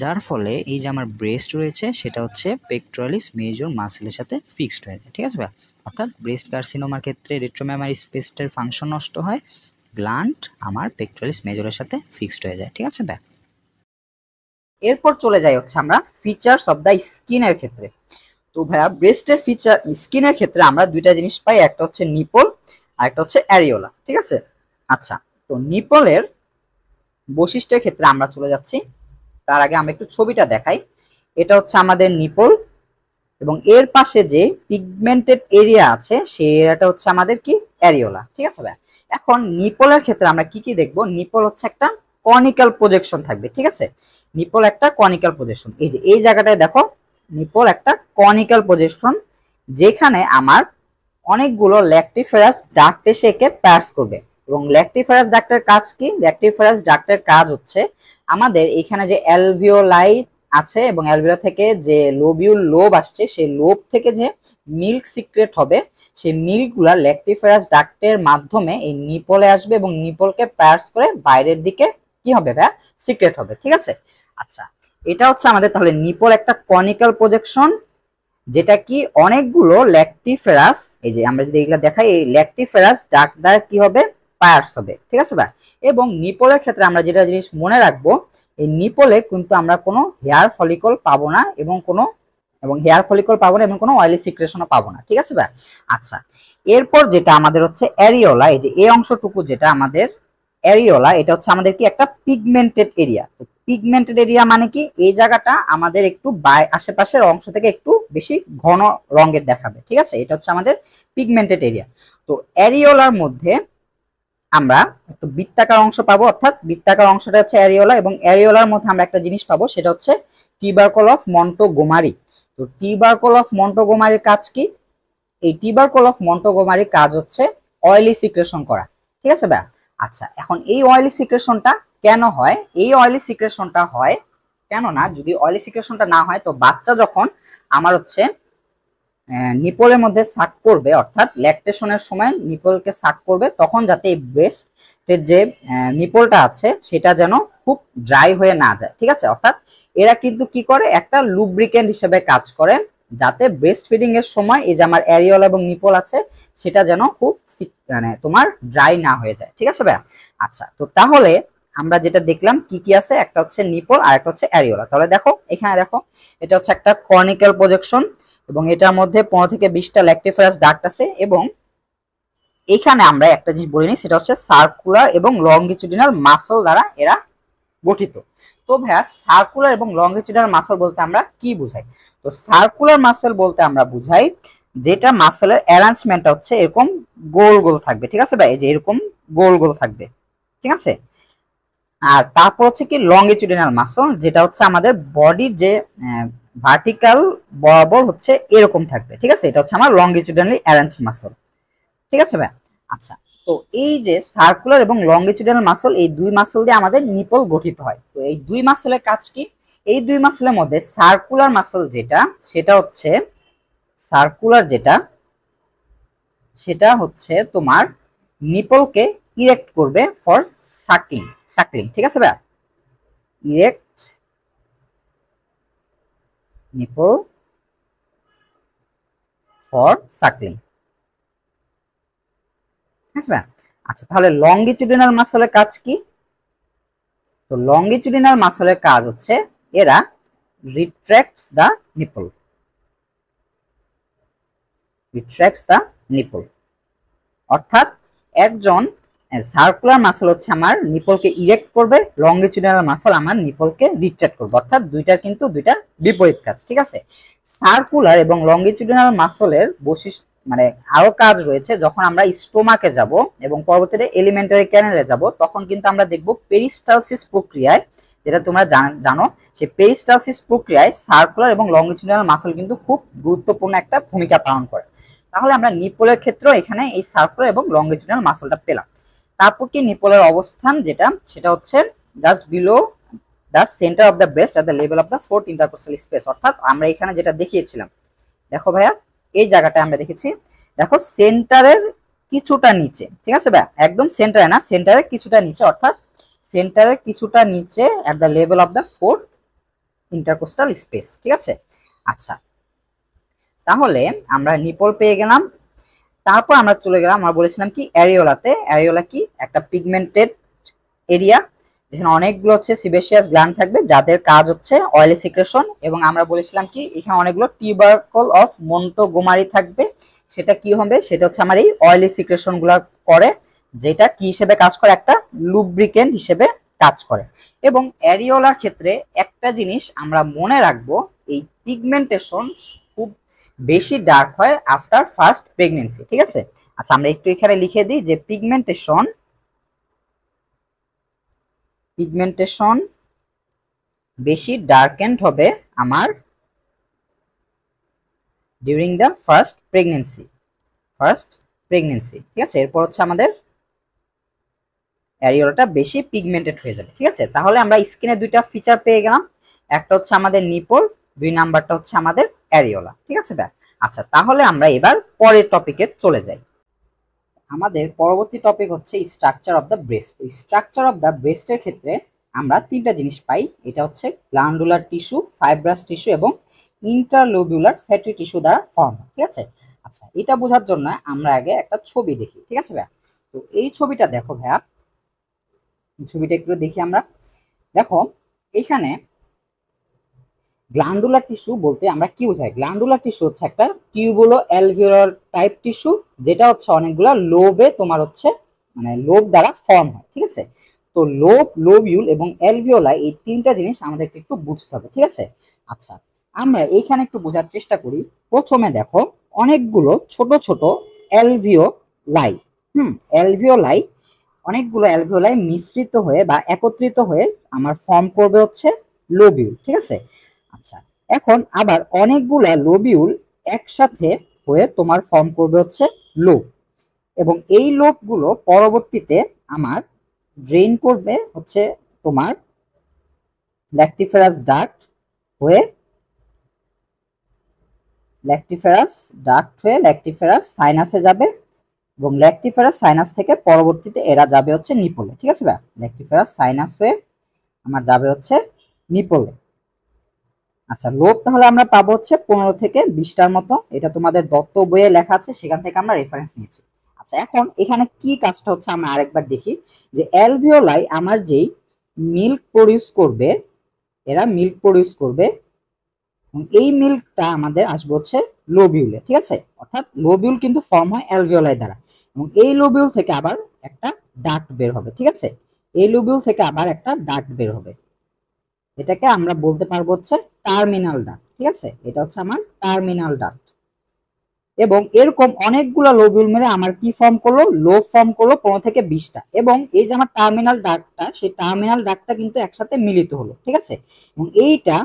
যার ফলে এই যে আমার ব্রেস্ট রয়েছে সেটা হচ্ছে পেক্টোরালিস মেজর মাসেলের সাথে ফিক্সড হয়ে যায়। ঠিক আছে ভাই, অর্থাৎ ব্রেস্ট কার্সিনোমার ক্ষেত্রে রেট্রো মেমারি স্পেসটার ফাংশন নষ্ট হয়, গ্ল্যান্ড আমার পেক্টোরালিস মেজরের সাথে ফিক্সড হয়ে যায়। ঠিক আছে ভাই, এরপর চলে যাই হচ্ছে আমরা ফিচার্স অফ দ্য স্কিনের ক্ষেত্রে। তো ভাইয়া ব্রেস্টের ফিচার স্কিনের ক্ষেত্রে আমরা দুইটা জিনিস পাই, একটা হচ্ছে নিপল আর একটা হচ্ছে অ্যারিওলা। ঠিক আছে, আচ্ছা তো নিপলের বৈশিষ্ট্যের ক্ষেত্রে আমরা চলে যাচ্ছি, তার আগে আমরা একটু ছবিটা দেখাই। এটা হচ্ছে আমাদের নিপল এবং এর পাশে যে পিগমেন্টেড এরিয়া আছে সেই এরিয়াটা হচ্ছে আমাদের কি? অ্যারিওলা। ঠিক আছে ভাই, এখন নিপলের ক্ষেত্রে আমরা কি কি দেখবো? নিপল হচ্ছে একটা কনিক্যাল প্রজেকশন থাকবে। ঠিক আছে, নিপল একটা কনিক্যাল প্রজেকশন, এই যে এই জায়গাটায় দেখো নিপল একটা কনিক্যাল প্রজেকশন, যেখানে আমার অনেকগুলো ল্যাক্টিফেরাস ডাক্ট এসে একে প্যাস করবে। এবং ল্যাক্টিফেরাস ডাক্টের কাজ কি? ল্যাক্টিফেরাস ডাক্টের কাজ হচ্ছে আমাদের এখানে যে অ্যালভিওলাই আছে এবং অ্যালভিওলা থেকে যে লোবিউল লোব আসছে, সেই লোব থেকে যে মিল্ক সিক্রেট হবে, সেই মিল্কগুলা ল্যাক্টিফেরাস ডাক্টের মাধ্যমে এই নিপলে আসবে এবং নিপলকে প্যাস করে বাইরের দিকে কি হবে ভাইয়া? সিক্রেট হবে। ঠিক আছে, আচ্ছা এটা হচ্ছে আমাদের তাহলে নিপল একটা কনিক্যাল প্রজেকশন, যেটা কি অনেকগুলো ল্যাক্টিফেরাস, এই যে আমরা যদি এগুলা দেখাই, এই ল্যাক্টিফেরাস ডাক্ট দ্বারা কি হবে? পায়ার্স হবে। ঠিক আছে ভাই, এবং নিপলের ক্ষেত্রে আমরা যেটা জিনিস মনে রাখবো, এই নিপলে কিন্তু আমরা কোনো হেয়ার ফলিকল পাবো না এবং হেয়ার ফলিকল পাবো না এবং কোনো অয়েলি সিক্রেশনও পাবো না। ঠিক আছে ভাই, আচ্ছা এরপর যেটা আমাদের হচ্ছে অ্যারিওলা, এই যে এই অংশটুকু যেটা আমাদের অ্যারিওলা, এটা হচ্ছে আমাদের কি? একটা পিগমেন্টেড এরিয়া। পিগমেন্টেড এরিয়া মানে কি? এই জায়গাটা আমাদের একটু আশেপাশের অংশ থেকে একটু বেশি ঘন রঙের দেখাবে। ঠিক আছে, এটা হচ্ছে আমাদের পিগমেন্টেড এরিয়া। তো অ্যারিওলার মধ্যে আমরা একটু বৃত্তাকার অংশ পাবো, অর্থাৎ বৃত্তাকার অংশটা হচ্ছে অ্যারিওলা, এবং অ্যারিওলার মধ্যে আমরা একটা জিনিস পাবো, সেটা হচ্ছে টিবারকল অফ মন্টোগোমারি। তো টিবারকল অফ মন্টোগোমারির কাজ কি? এই টিবারকল অফ মন্টোগোমারির কাজ হচ্ছে অয়েলি সিক্রেশন করা। ঠিক আছে ভাই, আচ্ছা এখন এই অয়েলি সিক্রেশনটা কেন হয়? এই অয়েলি সিক্রেশনটা হয় কেননা যদি অয়েলি সিক্রেশনটা না হয়, তো বাচ্চা যখন আমার হচ্ছে নিপলের মধ্যে সাক করবে, অর্থাৎ ল্যাকটেশনের সময় নিপলকে সাক করবে, তখন যাতে এই ব্রেস্টের যে নিপলটা আছে সেটা যেন খুব ড্রাই হয়ে না যায়। ঠিক আছে, অর্থাৎ এরা কিন্তু কি করে? একটা লুব্রিকেন্ট হিসেবে কাজ করে, যাতে ব্রেস্ট ফিডিং এর সময় এই যে আমার অ্যারিওলা এবং নিপল আছে সেটা যেন খুব মানে তোমার ড্রাই না হয়ে যায়। ঠিক আছে ভাইয়া, আচ্ছা তো তাহলে আমরা যেটা দেখলাম কি কি আছে, একটা হচ্ছে নিপল আর একটা হচ্ছে অ্যারিওলা। তাহলে দেখো এখানে দেখো এটা হচ্ছে একটা কর্নিক্যাল প্রজেকশন এবং এটার মধ্যে 15 থেকে 20টা ল্যাক্টিফারাস ডাক্ট আছে এবং এখানে আমরা একটা জিনিস বলে নিই, সেটা হচ্ছে সার্কুলার এবং লংগিচুডিনাল মাসল দ্বারা এরা গঠিত। তো ভাইয়া সার্কুলার এবং লংগিচুডিনাল মাসল বলতে আমরা কি বুঝাই? তো সার্কুলার মাসল বলতে আমরা বুঝাই যেটা মাসলের অ্যারেঞ্জমেন্টটা হচ্ছে এরকম গোল গোল থাকবে, ঠিক আছে ভাই, এই যে এরকম গোল গোল থাকবে, ঠিক আছে। আর তারপর হচ্ছে কি লংগিচুডিনাল মাসল, যেটা হচ্ছে আমাদের বডির যে ভার্টিক্যাল বরাবর হচ্ছে এরকম থাকবে, ঠিক আছে, এটা হচ্ছে আমার লংগিচুডিনালি অ্যারেঞ্জ মাসল, ঠিক আছে ভাই। আচ্ছা, তো এই যে সার্কুলার এবং লংগিচুডিনাল মাসল, এই দুই মাসল দিয়ে আমাদের নিপল গঠিত হয়। তো এই দুই মাসলের কাজ কি? এই দুই মাসলের মধ্যে সার্কুলার মাসল যেটা, সেটা হচ্ছে সার্কুলার যেটা, সেটা হচ্ছে তোমার নিপলকে ইরেক্ট করবে ফর সাকলিং, সাকলিং, ঠিক আছে ভাই, ইরেক্ট নিপল ফর সাকলিং, ঠিক আছে ভাই। আচ্ছা, তাহলে লংগিচুডিনাল মাসলের কাজ কি? তো লংগিচুডিনাল মাসলের কাজ হচ্ছে এরা রিট্রাক্টস দা নিপল, রিট্রাক্টস দা নিপল, অর্থাৎ একজন সার্কুলার মাসল হচ্ছে আমার নিপলকে ইরেক্ট করবে, লংগিচুডিনাল মাসল আমার নিপলকে রিট্রাক্ট করবে, অর্থাৎ দুইটার কিন্তু দুইটা বিপরীত কাজ, ঠিক আছে। সার্কুলার এবং লংগিচুডিনাল মাসলের বৈশিষ্ট্য মানে আরো কাজ রয়েছে। যখন আমরা স্টোমাকে যাব এবং পরবর্তীতে এলিমেন্টারি ক্যানেলে যাব, তখন কিন্তু আমরা দেখব পেরিস্টালসিস প্রক্রিয়ায়, যেটা তোমরা জানো, সেই পেরিস্টালসিস প্রক্রিয়ায় সার্কুলার এবং লংগিচুডিনাল মাসল কিন্তু খুব গুরুত্বপূর্ণ একটা ভূমিকা পালন করে। তাহলে আমরা নিপলের ক্ষেত্রেও এখানে এই সার্কুলার এবং লংগিচুডিনাল মাসলটা পেলাম। তারপর কি নিপলের অবস্থান যেটা, সেটা হচ্ছে just below the centre of the breast at the level of the fourth intercostal space, অর্থাৎ আমরা এখানে যেটা দেখিয়েছিলাম, দেখো ভাইয়া এই জায়গাটা আমরা দেখেছি, দেখো সেন্টারের কিছুটা নিচে, ঠিক আছে ভাইয়া, একদম সেন্টারে না, সেন্টারের কিছুটা নিচে, অর্থাৎ সেন্টারের কিছুটা নিচে at the level of the fourth intercostal space, ঠিক আছে। আচ্ছা, তাহলে আমরা নিপল পেয়ে গেলাম। তারপর আমরা চলে গেলাম, আমরা বলেছিলাম কি অ্যারিওলাতে। অ্যারিওলা কি একটা পিগমেন্টেড এরিয়া, যেখানে অনেকগুলো হচ্ছে সিবেশিয়াস গ্ল্যান্ড থাকবে যাদের কাজ হচ্ছে অয়েলি সিক্রেশন, এবং আমরা বলেছিলাম কি এখানে অনেকগুলো টিউবারকল অফ মন্টোগোমারি থাকবে। সেটা কি হবে? সেটা হচ্ছে আমার এই অয়েলি সিক্রেশন গুলা করে, যেটা কি হিসেবে কাজ করে, একটা লুব্রিকেন্ট হিসেবে কাজ করে। এবং অ্যারিওলার ক্ষেত্রে একটা জিনিস আমরা মনে রাখবো, এই পিগমেন্টেশন খুব বেশি ডার্ক হয় আফটার ফার্স্ট প্রেগনেন্সি, ঠিক আছে। আচ্ছা, আমরা একটু এখানে লিখে দিই যে পিগমেন্টেশন বেশি ডার্কেন্ড হবে আমার ডিউরিং দ্য ফার্স্ট প্রেগনেন্সি, ঠিক আছে। এরপর হচ্ছে আমাদের অ্যারিওলাটা বেশি পিগমেন্টেড হয়ে যাবে, ঠিক আছে। তাহলে আমরা স্কিনে দুইটা ফিচার পেয়ে গেলাম, একটা হচ্ছে আমাদের নিপল, 2 নাম্বারটা হচ্ছে আমাদের অ্যারিওলা, ঠিক আছে ভাই। আচ্ছা, তাহলে আমরা এবার পরের টপিকে চলে যাই। আমাদের পরবর্তী টপিক হচ্ছে structure of the breast. Structure of the ব্রেস্টের ক্ষেত্রে আমরা 3টা জিনিস পাই, এটা হচ্ছে গ্ল্যান্ডুলার টিস্যু, ফাইব্রাস টিস্যু এবং ইন্টারলোবিউলার ফ্যাটি টিস্যু দ্বারা ফর্ম, ঠিক আছে। আচ্ছা, এটা বোঝার জন্য আমরা আগে একটা ছবি দেখি, ঠিক আছে ভাইয়া। তো এই ছবিটা দেখো ভাইয়া, ছবিটা একটু দেখি আমরা। দেখো এখানে গ্ল্যান্ডুলার টিস্যু বলতে আমরা কি বোঝাই? গ্ল্যান্ডুলার টিস্যু হচ্ছে একটা টিউবুলো অ্যালভিওলার টাইপ টিস্যু, যেটা হচ্ছে অনেকগুলা লোবে তোমার হচ্ছে মানে লোব দ্বারা ফর্ম হয়, ঠিক আছে। তো লোব, লোবিউল এবং অ্যালভিওলাই, এই 3টা জিনিস আমাদেরকে একটু বুঝতে হবে, ঠিক আছে। আচ্ছা, আমরা এইখানে একটু বোঝার চেষ্টা করি। প্রথমে দেখো অনেকগুলো ছোট ছোট অ্যালভিওলাই, অ্যালভিওলাই, অনেকগুলো অ্যালভিওলাই মিশ্রিত হয়ে বা একত্রিত হয়ে আমার ফর্ম করবে হচ্ছে লোবিউল, ঠিক আছে। আচ্ছা, এখন আবার অনেকগুলা লোবিউল একসাথে হয়ে তোমার ফর্ম করবে হচ্ছে লোব, এবং এই লোবগুলো পরবর্তীতে আমার ড্রেন করবে হচ্ছে তোমার ল্যাক্টিফেরাস ডাক্ট হয়ে, ল্যাক্টিফেরাস সাইনাসে যাবে, এবং ল্যাক্টিফেরাস সাইনাস থেকে পরবর্তীতে এরা যাবে হচ্ছে নিপলে, ঠিক আছে ভাই। ল্যাক্টিফেরাস সাইনাস হয়ে আমার যাবে হচ্ছে নিপলে। আচ্ছা, লোব তাহলে আমরা পাবো হচ্ছে 15 থেকে 20টার মতো, এটা তোমাদের দত্ত বইয়ে লেখা আছে, সেখান থেকে আমরা রেফারেন্স নিয়েছি। আচ্ছা, এখন এখানে কি কাজটা হচ্ছে আমরা আরেকবার দেখি, যে অ্যালভিওলাই আমার যেই মিল্ক প্রডিউস করবে, এরা মিল্ক প্রডিউস করবে। এই মিল্কটা আমাদের আসবে হচ্ছে লোবিউলে, ঠিক আছে। অর্থাৎ লোবিউল কিন্তু ফর্ম হয় অ্যালভিওলাই দ্বারা, এবং এই লোবিউল থেকে আবার একটা ডাক্ট বের হবে, ঠিক আছে। এই লোবিউল থেকে আবার একটা ডাক্ট বের হবে, এটাকে আমরা বলতে পারবো হচ্ছে টার্মিনাল ডাক্ট, ঠিক আছে। এটা হচ্ছে আমার টার্মিনাল ডাক্ট। এবং এরকম অনেকগুলো লোবিউল মেরে আমার কি ফর্ম করলো, লোব ফর্ম করলো 15 থেকে 20টা। এবং এই যে আমার টার্মিনাল ডাক্টটা, সেই টার্মিনাল ডাক্টটা কিন্তু একসাথে মিলিত হলো, ঠিক আছে। এবং এইটা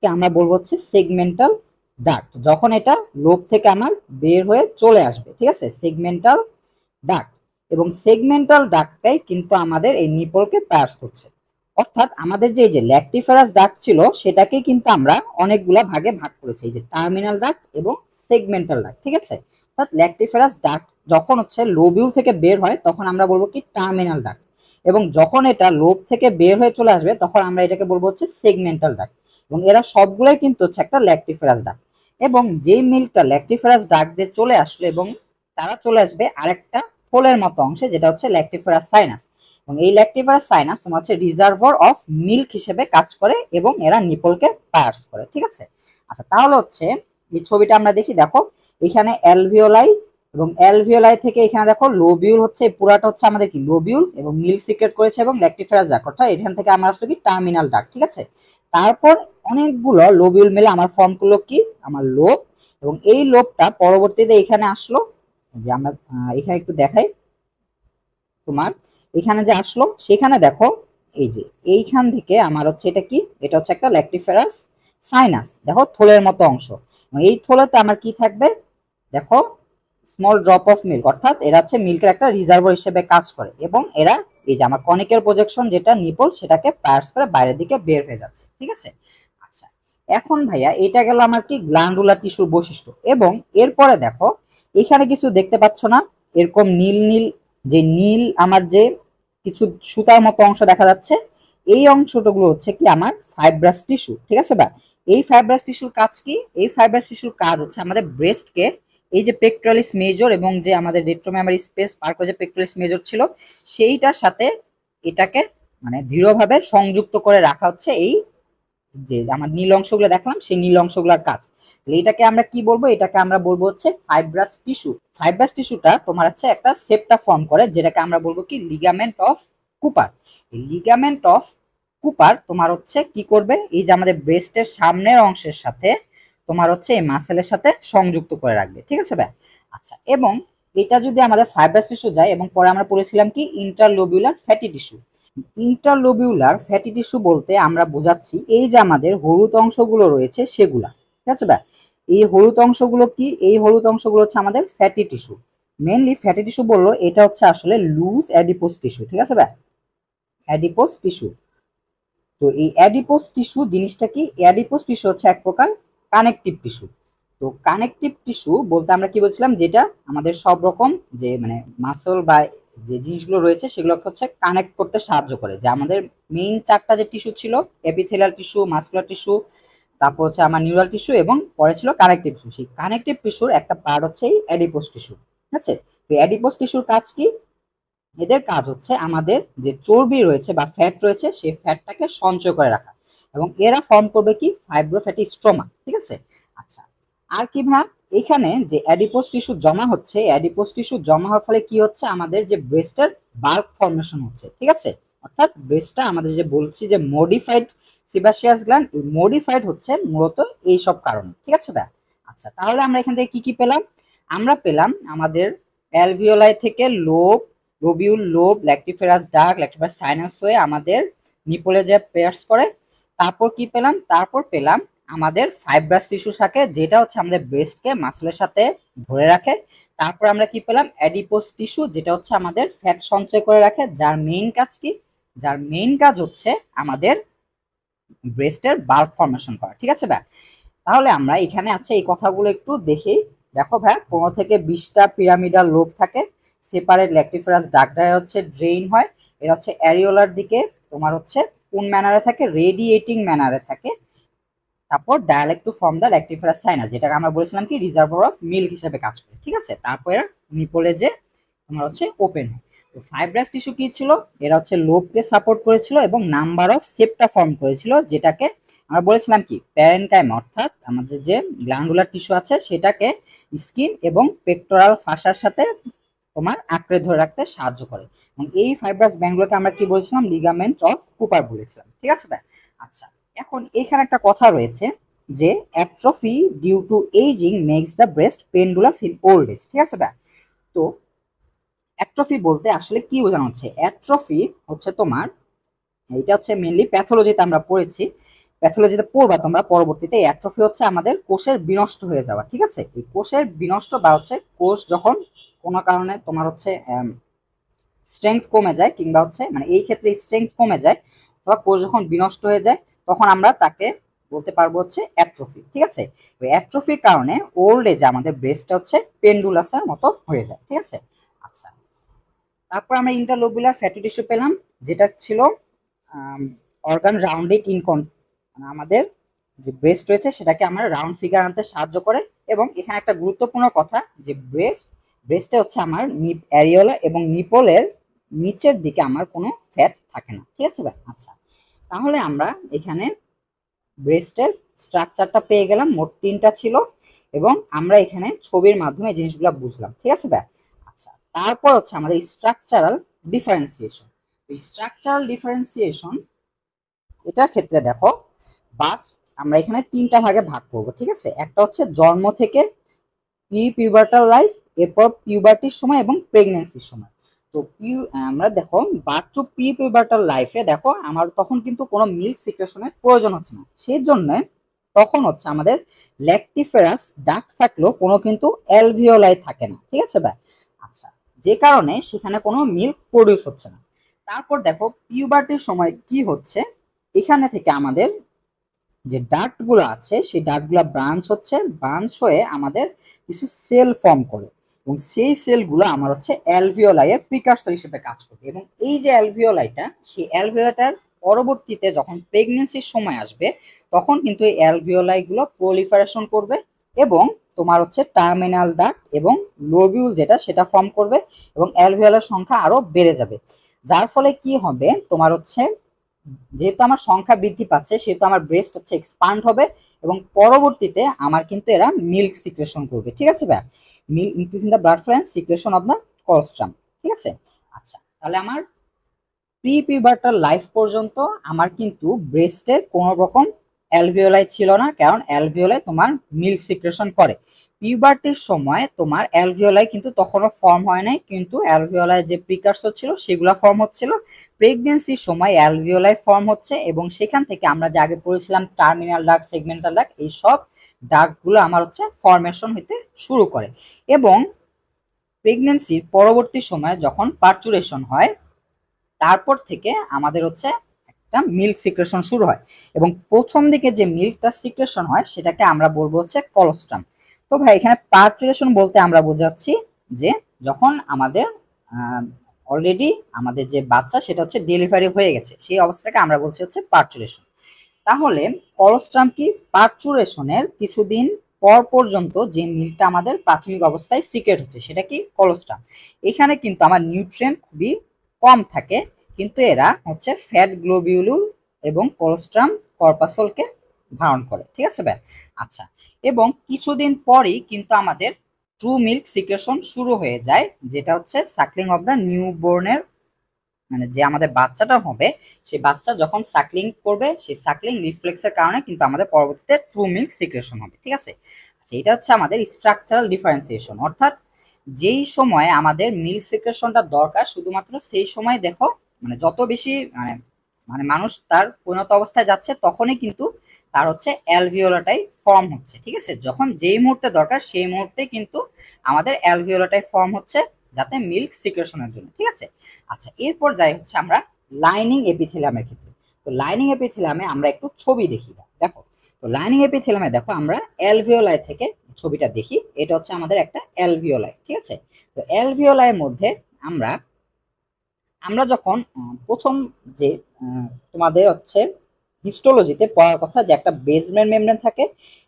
আমরা বলবো হচ্ছে সেগমেন্টাল ডাক্ট, যখন এটা লোব থেকে আমার বের হয়ে চলে আসবে, ঠিক আছে, সেগমেন্টাল ডাক্ট। এবং সেগমেন্টাল ডাক্টটাই কিন্তু আমাদের এই নিপলকে পাস করছে। অর্থাৎ আমাদের যে ল্যাক্টিফারাস ডাক্ট ছিল সেটাকে কিন্তু আমরা অনেকগুলা ভাগে ভাগ করেছি, এই যে টার্মিনাল ডাক্ট এবং সেগমেন্টাল ডাক্ট, ঠিক আছে। অর্থাৎ ল্যাক্টিফারাস ডাক্ট যখন হচ্ছে লোবিউল থেকে বের হয় তখন আমরা বলবো কি টার্মিনাল ডাক্ট, এবং যখন এটা লোব থেকে বের হয়ে চলে আসবে তখন আমরা এটাকে বলবো হচ্ছে সেগমেন্টাল ডাক্ট। এবং এরা সবগুলাই কিন্তু হচ্ছে একটা ল্যাক্টিফারাস ডাক্ট। এবং যে মিল্কটা ল্যাক্টিফারাস ডাক্ট দিয়ে চলে আসলো এবং তারা চলে আসবে আরেকটা থোলের মতো অংশে, যেটা হচ্ছে ল্যাক্টিফারাস সাইনাস। এবং এই ল্যাক্টিফারাস সাইনাস তোমার হচ্ছে রিজার্ভার অফ মিল্ক হিসেবে কাজ করে এবং এরা নিপলকে পায়ার্স করে, ঠিক আছে। আচ্ছা, তাহলে হচ্ছে এই ছবিটা আমরা দেখি, দেখো এখানে অ্যালভিওলাই, এবং অ্যালভিওলাই থেকে এখানে দেখো লোবিউল হচ্ছে, পুরাটা হচ্ছে আমাদের কি লোবিউল, এবং মিল্ক সিক্রেট করেছে এবং ল্যাক্টিফারাস ডাক্ট, অর্থাৎ এখান থেকে আমরা আসলে কি টার্মিনাল ডাক্ট, ঠিক আছে। তারপর অনেকগুলো লোবিউল মিলে আমার ফর্ম করলো কি আমার লোব, এবং এই লোবটা পরবর্তীতে এখানে আসলো, যে আমরা এখানে একটু দেখাই তোমার, এখানে যে আসলো সেখানে দেখো এই যে এইখান থেকে আমার হচ্ছে এটা কি, এটা হচ্ছে একটা ল্যাক্টিফারাস সাইনাস, দেখো থোলের মতো অংশ। এই থোলেতে আমার কি থাকবে, দেখো স্মল ড্রপ অফ মিল্ক, অর্থাৎ এরা হচ্ছে মিল্কের একটা রিজার্ভার হিসেবে কাজ করে, এবং এরা এই যে আমার কনিকের প্রজেকশন যেটা নিপল সেটাকে পায়ার্স করে বাইরের দিকে বের হয়ে যাচ্ছে, ঠিক আছে। আচ্ছা, এখন ভাইয়া এটা গেল আমার কি গ্ল্যান্ডুলার টিস্যুর বৈশিষ্ট্য। এবং এরপরে দেখো এখানে কিছু দেখতে পাচ্ছ না, এরকম নীল নীল, যে নীল আমার যে কিছু সুতার মতো অংশ দেখা যাচ্ছে, এই অংশগুলো হচ্ছে কি আমার ফাইব্রাস টিস্যু, ঠিক আছে বা। এই ফাইব্রাস টিস্যুর কাজ কি, এই ফাইব্রাস টিস্যুর কাজ হচ্ছে আমাদের ব্রেস্টকে, এই যে পেক্টোরালিস মেজর এবং যে আমাদের রেট্রোমেমারি স্পেস পার করে যে পেক্টোরালিস মেজর ছিল সেইটার সাথে এটাকে মানে দৃঢ়ভাবে সংযুক্ত করে রাখা হচ্ছে এই যে আমার নীল অংশগুলো দেখলাম সেই নীল অংশগুলোর কাজ। তাহলে এটাকে আমরা কি বলবো, এটাকে আমরা বলবো হচ্ছে ফাইব্রাস টিস্যু। ফাইব্রাস টিস্যুটা তোমার হচ্ছে একটা সেপ্টা ফর্ম করে, যেটাকে আমরা বলবো কি লিগামেন্ট অফ কুপার। এই লিগামেন্ট অফ কুপার তোমার হচ্ছে কি করবে, এই যে আমাদের ব্রেস্টের সামনের অংশের সাথে তোমার হচ্ছে এই মাসেলের সাথে সংযুক্ত করে রাখবে, ঠিক আছে ভাই। আচ্ছা, এবং এটা যদি আমাদের ফাইব্রাস টিস্যু যায়, এবং পরে আমরা পড়েছিলাম কি interlobular fatty tissue. Interlobular fatty tissue বলতে আমরা বোঝাচ্ছি এই যে আমাদের হলুদ অংশগুলো রয়েছে সেগুলা, ঠিক আছে ভাই। এই হলুদ অংশগুলো কি, এই হলুদ অংশগুলো হচ্ছে আমাদের fatty tissue. Mainly fatty tissue বললো এটা হচ্ছে আসলে লুজ অ্যাডিপোস টিস্যু, ঠিক আছে ভাই, অ্যাডিপোস টিস্যু। তো এই অ্যাডিপোস টিস্যু জিনিসটা কি, অ্যাডিপোস টিস্যু হচ্ছে এক প্রকার কানেকটিভ টিস্যু। তো কানেকটিভ টিস্যু বলতে আমরা কি বলছিলাম, যেটা আমাদের সব রকম যে মানে মাসল বা যে জিনিসগুলো রয়েছে সেগুলোকে হচ্ছে কানেক্ট করতে সাহায্য করে। যে আমাদের মেইন চারটা যে টিস্যু ছিল, এপিথেলিয়াল টিস্যু, মাসকুলার টিস্যু, তারপর হচ্ছে আমার নিউরাল টিস্যু, এবং পরে ছিল কানেকটিভ টিস্যু। সেই কানেকটিভ টিস্যুর একটা পার্ট হচ্ছে এই অ্যাডিপোস টিস্যু, ঠিক আছে। তো অ্যাডিপোস টিস্যুর কাজ কি, এদের কাজ হচ্ছে আমাদের যে চর্বি রয়েছে বা ফ্যাট রয়েছে সেই ফ্যাটটাকে সঞ্চয় করে রাখা, এবং এরা ফর্ম করবে কি ফাইব্রোফ্যাটি স্ট্রোমা, ঠিক আছে। আচ্ছা, আর কি ভাব, এখানে যে অ্যাডিপোস টিস্যু জমা হচ্ছে, অ্যাডিপোস টিস্যু জমা হওয়ার ফলে কি হচ্ছে, আমাদের যে ব্রেস্টের বাল্ক ফর্মেশন হচ্ছে, ঠিক আছে। অর্থাৎ ব্রেস্টটা আমাদের যে বলছি যে মডিফাইড সিবাসিয়াস গ্ল্যান্ড, এই মডিফাইড হচ্ছে মূলত এই সব কারণে, ঠিক আছে ভাই। আচ্ছা, তাহলে আমরা এখান থেকে কি কি পেলাম, আমরা পেলাম আমাদের অ্যালভিওলাই থেকে lobe, lobule, lobe, lactiferous duct, lactiferous sinus হয়ে আমাদের নিপলে যে পেয়ার্স করে। তারপর কি পেলাম, তারপর পেলাম আমাদের ফাইব্রাস টিস্যু থাকে, যেটা হচ্ছে আমাদের ব্রেস্টকে মাসলের সাথে ধরে রাখে। তারপর আমরা কি পেলাম অ্যাডিপোস টিস্যু, যেটা হচ্ছে আমাদের ফ্যাট সঞ্চয় করে রাখে, যার মেইন কাজ কি, যার মেইন কাজ হচ্ছে আমাদের ব্রেস্টের বাল্ক ফর্মেশন করা, ঠিক আছে ভাই। তাহলে আমরা এখানে আছে এই কথাগুলো একটু দেখি। দেখো ভাই 15 থেকে 20টা পিরামিডাল লোব থাকে, সেপারেট ল্যাক্টিফেরাস ডাক্ট হচ্ছে ড্রেইন হয়, এর হচ্ছে অ্যারিওলার দিকে তোমার হচ্ছে কোন ম্যানারে থাকে, রেডিয়েটিং ম্যানারে থাকে। তারপর dilate to form the lactiferous sinus, যেটাকে আমরা বলেছিলাম কি রিজার্ভার অফ মিল্ক হিসেবে কাজ করে, ঠিক আছে। তারপরে নিপলে যে তোমার হচ্ছে ওপেন হয়। ফাইব্রাস টিস্যু কি ছিল, এরা হচ্ছে লোবকে সাপোর্ট করেছিল এবং নাম্বার অফ সেপ্টা ফর্ম করেছিল, যেটাকে আমরা বলেছিলাম কি প্যারেনকাইমা, অর্থাৎ আমাদের যে গ্ল্যান্ডুলার টিস্যু আছে সেটাকে স্কিন এবং পেক্টোরাল ফাসার সাথে তোমার আঁকড়ে ধরে রাখতে সাহায্য করে। এবং এই ফাইব্রাস ব্যান্ডগুলোকে আমরা কি বলেছিলাম, লিগামেন্ট অফ কুপার বলেছিলাম। ঠিক আছে ভাই? আচ্ছা, এখন এখানে একটা কথা রয়েছে যে atrophy due to ageing makes the breast pendulous in old age. ঠিক আছে ভাই? তো অ্যাট্রফি বলতে আসলে কি বোঝানো হচ্ছে? অ্যাট্রফি হচ্ছে তোমার, এটা হচ্ছে মেইনলি প্যাথোলজিতে আমরা পড়েছি, প্যাথোলজিতে পড়বা তোমরা পরবর্তীতে। অ্যাট্রফি হচ্ছে আমাদের কোষের বিনষ্ট হয়ে যাওয়া। ঠিক আছে? এই কোষের বিনষ্ট বা হচ্ছে কোষ যখন কোনো কারণে তোমার হচ্ছে স্ট্রেংথ কমে যায়, কিংবা হচ্ছে মানে এই ক্ষেত্রে স্ট্রেংথ কমে যায় অথবা কোষ যখন বিনষ্ট হয়ে যায়, তখন আমরা তাকে বলতে পারবো হচ্ছে অ্যাট্রফি। ঠিক আছে? ওই অ্যাট্রফির কারণে ওল্ড এজে আমাদের ব্রেস্টটা হচ্ছে পেন্ডুলাসের মতো হয়ে যায়। ঠিক আছে? আচ্ছা, তারপর আমরা ইন্টারলোবুলার ফ্যাটি টিস্যু পেলাম, যেটা ছিল অর্গান রাউন্ডেড আমাদের যে ব্রেস্ট রয়েছে সেটাকে আমরা রাউন্ড ফিগার আনতে সাহায্য করে। এবং এখানে একটা গুরুত্বপূর্ণ কথা যে ব্রেস্টে হচ্ছে আমার অ্যারিওলা এবং নিপলের নিচের দিকে আমার কোনো ফ্যাট থাকে না। ঠিক আছে ভাই? আচ্ছা, তাহলে আমরা এখানে ব্রেস্টের স্ট্রাকচারটা পেয়ে গেলাম, মোট 3টা ছিল, এবং আমরা এখানে ছবির মাধ্যমে জিনিসগুলো বুঝলাম। ঠিক আছে ভাই? আচ্ছা, তারপর হচ্ছে আমাদের স্ট্রাকচারাল ডিফারেন্সিয়েশন। স্ট্রাকচারাল ডিফারেন্সিয়েশন এটার ক্ষেত্রে দেখো, বাস্ট আমরা এখানে 3টা ভাগে ভাগ করব। ঠিক আছে? একটা হচ্ছে জন্ম থেকে প্রি পিউবার্টাল লাইফ, এরপর পিউবার্টির সময় এবং প্রেগন্যান্সির সময়। তো আমরা দেখো বার্থ টু প্রি পিউবার্টাল লাইফে দেখো আমার তখন কিন্তু কোনো মিল্ক সিক্রেশনের প্রয়োজন হচ্ছে না, সেই জন্য তখন হচ্ছে আমাদের ল্যাকটিফেরাস ডাক্ট থাকলেও কোনো কিন্তু অ্যালভিওলাই থাকে না। ঠিক আছে ভাই? আচ্ছা, যে কারণে সেখানে কোনো মিল্ক প্রডিউস হচ্ছে না। তারপর দেখো পিউবার্টির সময় কি হচ্ছে, এখানে থেকে আমাদের যে ডাক্টগুলো আছে সেই ডাক্টগুলো ব্রাঞ্চ হয়ে আমাদের কিছু সেল ফর্ম করে, এবং সেই সেলগুলো আমার হচ্ছে অ্যালভিওলাই এর প্রিকারসর হিসেবে কাজ করবে। এবং এই যে অ্যালভিওলাইটা, সেই অ্যালভিওলাইটার পরবর্তীতে যখন প্রেগনেন্সির সময় আসবে, তখন কিন্তু এই অ্যালভিওলাইগুলো প্রলিফারেশন করবে এবং তোমার হচ্ছে টার্মিনাল ডাক্ট এবং লোবিউল যেটা সেটা ফর্ম করবে, এবং অ্যালভিওলার সংখ্যা আরো বেড়ে যাবে। যার ফলে কি হবে, তোমার হচ্ছে যেহেতু আমার সংখ্যা বৃদ্ধি পাচ্ছে সেহেতু আমার ব্রেস্ট হচ্ছে এক্সপান্ড হবে, এবং পরবর্তীতে আমার কিন্তু এরা মিল্ক সিক্রেশন করবে। ঠিক আছে ভাই? Milk increase in the blood flow and secretion of the colostrum. ঠিক আছে? আচ্ছা, তাহলে আমার প্রি পিউবার্টাল লাইফ পর্যন্ত আমার কিন্তু ব্রেস্টে কোনো রকম অ্যালভিওলাই ছিল না, কারণ অ্যালভিওলাই তোমার মিল্ক সিক্রেশন করে। পিউবার্টির সময় তোমার অ্যালভিওলাই কিন্তু তখনও ফর্ম হয় নাই, কিন্তু অ্যালভিওলাই যে প্রিকারসর ছিল সেগুলো ফর্ম হচ্ছিল। প্রেগনেন্সির সময় অ্যালভিওলাই ফর্ম হচ্ছে, এবং সেখান থেকে আমরা যে আগে পড়েছিলাম টার্মিনাল ডাক্ট, সেগমেন্টাল ডাক্ট, এই সব ডাক্টগুলো আমার হচ্ছে ফর্মেশন হতে শুরু করে। এবং প্রেগনেন্সির পরবর্তী সময় যখন পার্চুরেশন হয়, তারপর থেকে আমাদের হচ্ছে একটা মিল্ক সিক্রেশন শুরু হয়, এবং প্রথম দিকে যে মিল্কটা সিক্রেশন হয় সেটাকে আমরা বলবো হচ্ছে কলস্ট্রাম। তো ভাই এখানে পার্চুরেশন বলতে আমরা বোঝাচ্ছি যে যখন আমাদের অলরেডি আমাদের যে বাচ্চা সেটা হচ্ছে ডেলিভারি হয়ে গেছে, সেই অবস্থাটাকে আমরা বলছি হচ্ছে পার্চুরেশন। তাহলে কলস্ট্রাম কি? পার্চুরেশনের কিছুদিন পর পর্যন্ত যে মিল্কটা আমাদের প্রাথমিক অবস্থায় সিক্রেট হচ্ছে সেটা কি? কলস্ট্রাম। এখানে কিন্তু আমার নিউট্রিয়েন্ট খুবই কম থাকে, কিন্তু এরা হচ্ছে ফ্যাট গ্লোবিউল এবং কোলেস্ট্রাম কর্পাসলকে ধারণ করে। ঠিক আছে ভাই? আচ্ছা, এবং কিছুদিন পরই কিন্তু আমাদের ট্রু মিল্ক সিক্রেশন শুরু হয়ে যায়, যেটা হচ্ছে সাকলিং অফ দ্য নিউবর্নের, মানে যে আমাদের বাচ্চাটা হবে সেই বাচ্চা যখন সাকলিং করবে সেই সাকলিং রিফ্লেক্সের কারণে কিন্তু আমাদের পরবর্তীতে ট্রু মিল্ক সিক্রেশন হবে। ঠিক আছে? আচ্ছা, এটা হচ্ছে আমাদের স্ট্রাকচারাল ডিফারেন্সিয়েশন, অর্থাৎ যেই সময় আমাদের মিল্ক সিক্রেশনটা দরকার শুধুমাত্র সেই সময় দেখো, মানে যত বেশি মানে মানে মানুষ তার পরিণত অবস্থায় যাচ্ছে তখনই কিন্তু তার হচ্ছে অ্যালভিওলাটাই ফর্ম হচ্ছে। ঠিক আছে? যখন যেই মুহূর্তে দরকার সেই মুহূর্তে কিন্তু আমাদের অ্যালভিওলাটাই ফর্ম হচ্ছে, যাতে মিল্ক সিক্রেশনের জন্য। ঠিক আছে? আচ্ছা, এরপর যাই হচ্ছে আমরা লাইনিং এপিথেলিয়ামের ক্ষেত্রে। তো লাইনিং এপিথেলিয়ামে আমরা একটু ছবি দেখি। দেখো, তো লাইনিং এপিথেলিয়ামে দেখো আমরা অ্যালভিওলাই থেকে ছবিটা দেখি, এটা হচ্ছে আমাদের একটা অ্যালভিওলাই। ঠিক আছে? তো অ্যালভিওলাইয়ের মধ্যে আমরা যখন প্রথম যে তোমাদের হচ্ছে হিস্টোলজিতে পড়ার কথা যে একটা বেসমেন্ট মেমব্রেন থাকে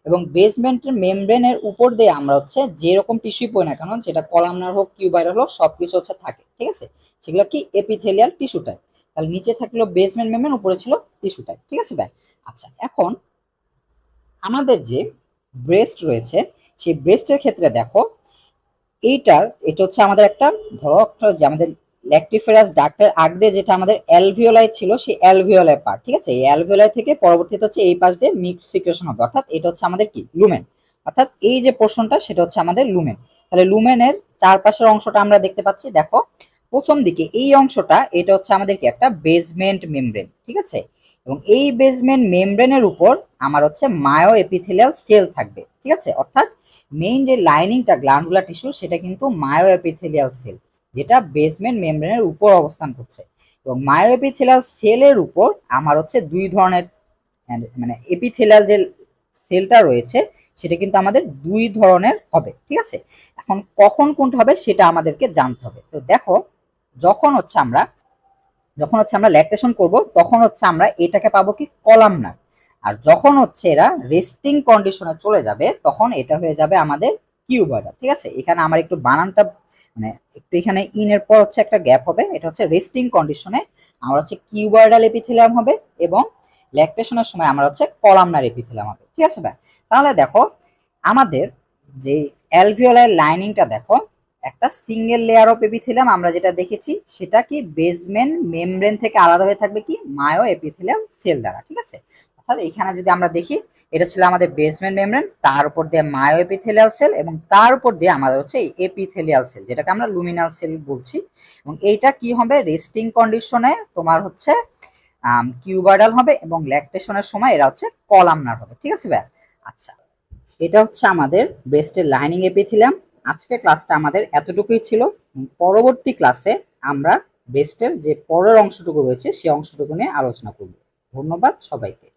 এবং বেসমেন্টের মেমব্রেনের উপর দিয়ে আমরা হচ্ছে যেরকম টিস্যু পড়ি না কেন, যেটা কলামনার হোক কিউবাইরাল হোক সবকিছু হচ্ছে থাকে, ঠিক আছে। সেগুলো কি এপিথেলিয়াল টিস্যু টাইপ। তাহলে নিচে থাকলো বেসমেন্ট মেমব্রেন, উপরে ছিল টিস্যু টাইপ, ঠিক আছে ভাই। আচ্ছা, এখন আমাদের যে ব্রেস্ট রয়েছে সেই ব্রেস্টের ক্ষেত্রে দেখো এটা হচ্ছে আমাদের একটা, ধরো একটা যে আমাদের ল্যাক্টিফেরাস ডাক্টের আগ দিয়ে যেটা আমাদের অ্যালভিওলাই ছিল সেই অ্যালভিওলাই পার্ট, ঠিক আছে। এই অ্যালভিওলাই থেকে পরবর্তীতে হচ্ছে এই পাশ দিয়ে মিল্ক সিক্রেশন হবে, অর্থাৎ এটা হচ্ছে আমাদের কি লুমেন, অর্থাৎ এই যে পোর্শনটা সেটা হচ্ছে আমাদের লুমেন। তাহলে লুমেনের চারপাশের অংশটা আমরা দেখতে পাচ্ছি, দেখো প্রথম দিকে এই অংশটা এটা হচ্ছে আমাদের কি একটা বেসমেন্ট মেমব্রেন, ঠিক আছে। এবং এই বেসমেন্ট মেমব্রেনের উপর আমার হচ্ছে মায়ো এপিথেলিয়াল সেল থাকবে, ঠিক আছে। অর্থাৎ মেইন যে লাইনিংটা গ্ল্যান্ডুলার টিস্যু সেটা কিন্তু মায়ো এপিথেলিয়াল সেল, যেটা বেসমেন্ট মেমব্রেনের উপর অবস্থান করছে। এবং মায়ো এপিথেলিয়াল সেলের উপর আমার হচ্ছে দুই ধরনের মানে এপিথেলিয়াল যে সেলটা রয়েছে সেটা কিন্তু আমাদের দুই ধরনের হবে, ঠিক আছে। এখন কখন কোনটা হবে সেটা আমাদেরকে জানতে হবে। তো দেখো যখন হচ্ছে আমরা ল্যাকটেশন করব তখন হচ্ছে আমরা এটাকে পাবো কি কলামনার, আর যখন হচ্ছে এরা রেস্টিং কন্ডিশনে চলে যাবে তখন এটা হয়ে যাবে আমাদের কিউবয়েডাল, ঠিক আছে। এখানে আমার একটু বানানটা মানে একটু এখানে ইন এর পর হচ্ছে একটা গ্যাপ হবে, এটা হচ্ছে রেস্টিং কন্ডিশনে আমার হচ্ছে কিউবয়েডাল এপিথেলিয়াম হবে এবং ল্যাকটেশনের সময় আমার হচ্ছে কলামনার এপিথেলিয়াম হবে, ঠিক আছে ভাই। তাহলে দেখো আমাদের যে অ্যালভিওলার লাইনিংটা দেখো একটা সিঙ্গেল লেয়ার অফ এপিথেলিয়াম আমরা যেটা দেখেছি সেটা কি বেসমেন্ট মেমব্রেন থেকে আলাদা হয়ে থাকবে কি মায়ো এপিথেলিয়াম সেল দ্বারা, ঠিক আছে। অর্থাৎ এখানে যদি আমরা দেখি এটা ছিল আমাদের বেসমেন্ট মেমব্রেন, তার উপর দিয়ে মায়ো এপিথেলিয়াল সেল এবং তার উপর দিয়ে আমাদের হচ্ছে এপিথেলিয়াল সেল যেটাকে আমরা লুমিনাল সেল বলছি। এবং এইটা কি হবে রেস্টিং কন্ডিশনে তোমার হচ্ছে কিউবাইডাল হবে এবং ল্যাকটেশনের সময় এরা হচ্ছে কলামনার হবে, ঠিক আছে ভাই। আচ্ছা, এটা হচ্ছে আমাদের ব্রেস্টের লাইনিং এপিথেলিয়াম। আজকের ক্লাসটা আমাদের এতটুকুই ছিল। পরবর্তী ক্লাসে আমরা ব্রেস্টের যে পরের অংশটুকু রয়েছে সেই অংশটুকু নিয়ে আলোচনা করব। ধন্যবাদ সবাইকে।